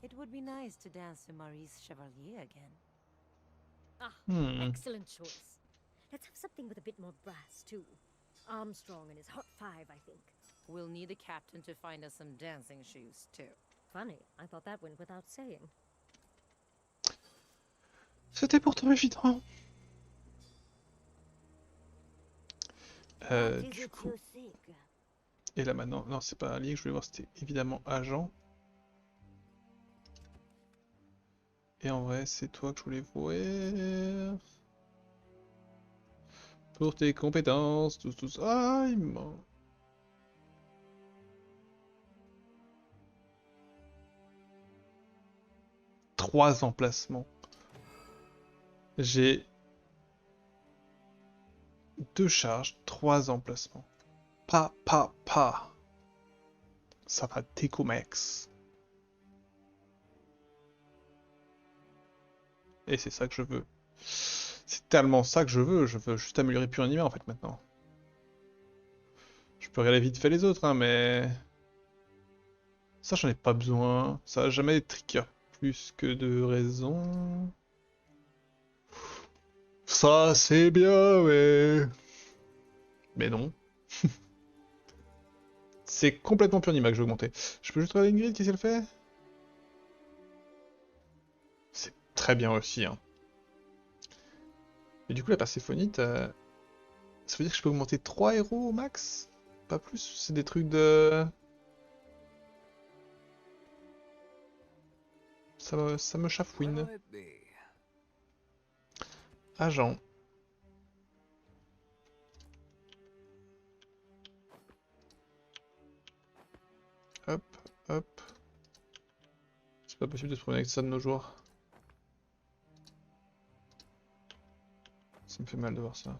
It would be nice to dance to Maurice Chevalier again. Ah, Hmm. excellent choice. Let's have something with a bit more brass, too. Armstrong and his Hot 5, I think. We'll need a captain to find us some dancing shoes, too. Funny, I thought that went without saying. C'était pourtant évident. What is Du it coup, you think? et là maintenant, non, c'est pas un lien que je voulais voir, c'était évidemment agent. Et en vrai, c'est toi que je voulais voir. Pour tes compétences, tous. Ah, il manque. Trois emplacements. J'ai 2 charges, 3 emplacements. Pas. Ça va décomex. Et c'est ça que je veux. C'est tellement ça que je veux juste améliorer Purinima en fait maintenant. Je peux regarder vite fait les autres, hein, mais... Ça j'en ai pas besoin. Ça va jamais trigger plus que de raison. Ça c'est bien, ouais. Mais non. C'est complètement Purinima que je vais augmenter. Je peux juste regarder Ingrid, qu'est-ce qu'elle fait? C'est très bien aussi, hein. Et du coup, la Perséphonite, ça veut dire que je peux augmenter 3 héros au max? Pas plus? C'est des trucs de... Ça me chafouine. What'll it be? Agent. Hop. C'est pas possible de se promener avec ça de nos jours. Ça me fait mal de voir ça.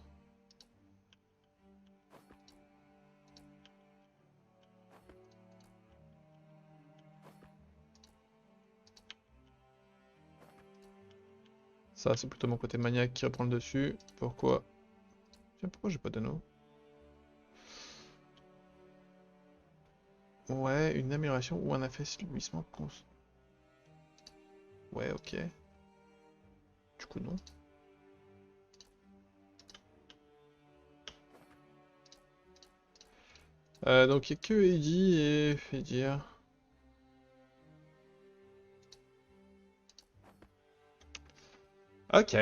Ça, c'est plutôt mon côté maniaque qui reprend le dessus. Pourquoi? Tiens, pourquoi j'ai pas d'anneau? Ouais, une amélioration ou un affaiblissement constant. Ouais, ok. Du coup, non. Donc, il n'y a que Eddie et Fedir. Ok.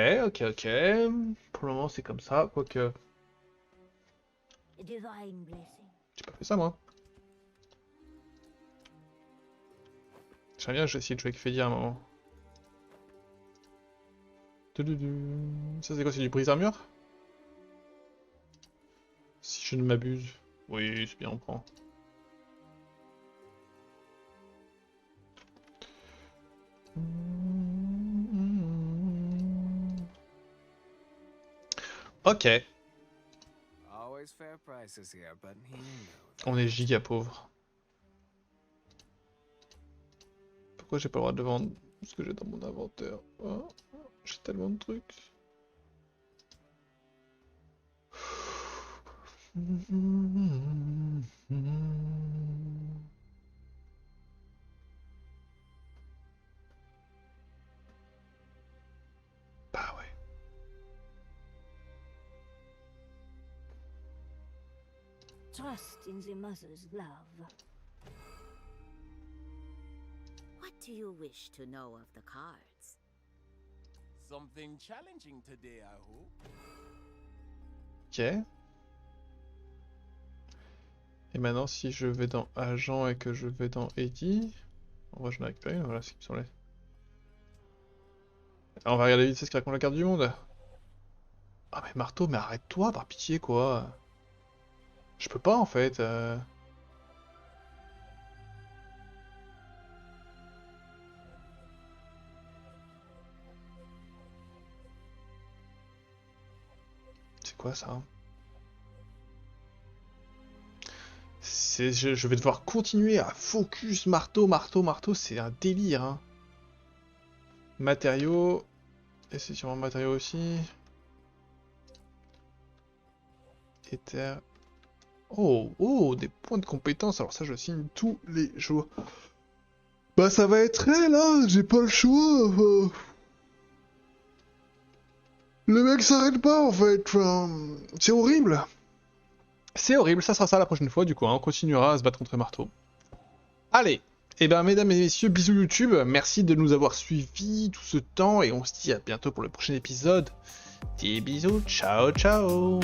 Pour le moment, c'est comme ça, quoique... J'ai pas fait ça, moi. J'aimerais bien, je vais essayer de jouer avec Fedir à un moment. Ça, c'est quoi? C'est du brise-armure? Si je ne m'abuse. Oui, c'est bien, on prend. Ok. On est giga pauvre. Pourquoi j'ai pas le droit de vendre ce que j'ai dans mon inventaire? Oh, j'ai tellement de trucs. Bah ouais. Trust in the mother's love. What do you wish to know of the cards? Something challenging today, I hope. Ok. Et maintenant, si je vais dans Agent et que je vais dans Eddie... En vrai, je n'ai récupéré une, voilà ce qui me semblait. Alors, on va regarder vite ce qui raconte la carte du monde. Ah mais Marteau, mais arrête-toi, par pitié, quoi. Je peux pas, en fait. C'est quoi, ça? Je vais devoir continuer à focus marteau, c'est un délire. Hein. Matériaux. Et c'est sûrement matériaux aussi. Éther. Oh, des points de compétence. Alors ça, je signe tous les jours. Bah ça va être elle, hein. J'ai pas le choix. Le mec s'arrête pas, en fait. Enfin, c'est horrible. C'est horrible, ça sera ça la prochaine fois, du coup, hein. On continuera à se battre contre Marteau. Allez, et ben mesdames et messieurs, bisous YouTube, merci de nous avoir suivis tout ce temps, et on se dit à bientôt pour le prochain épisode. Des bisous, ciao ciao.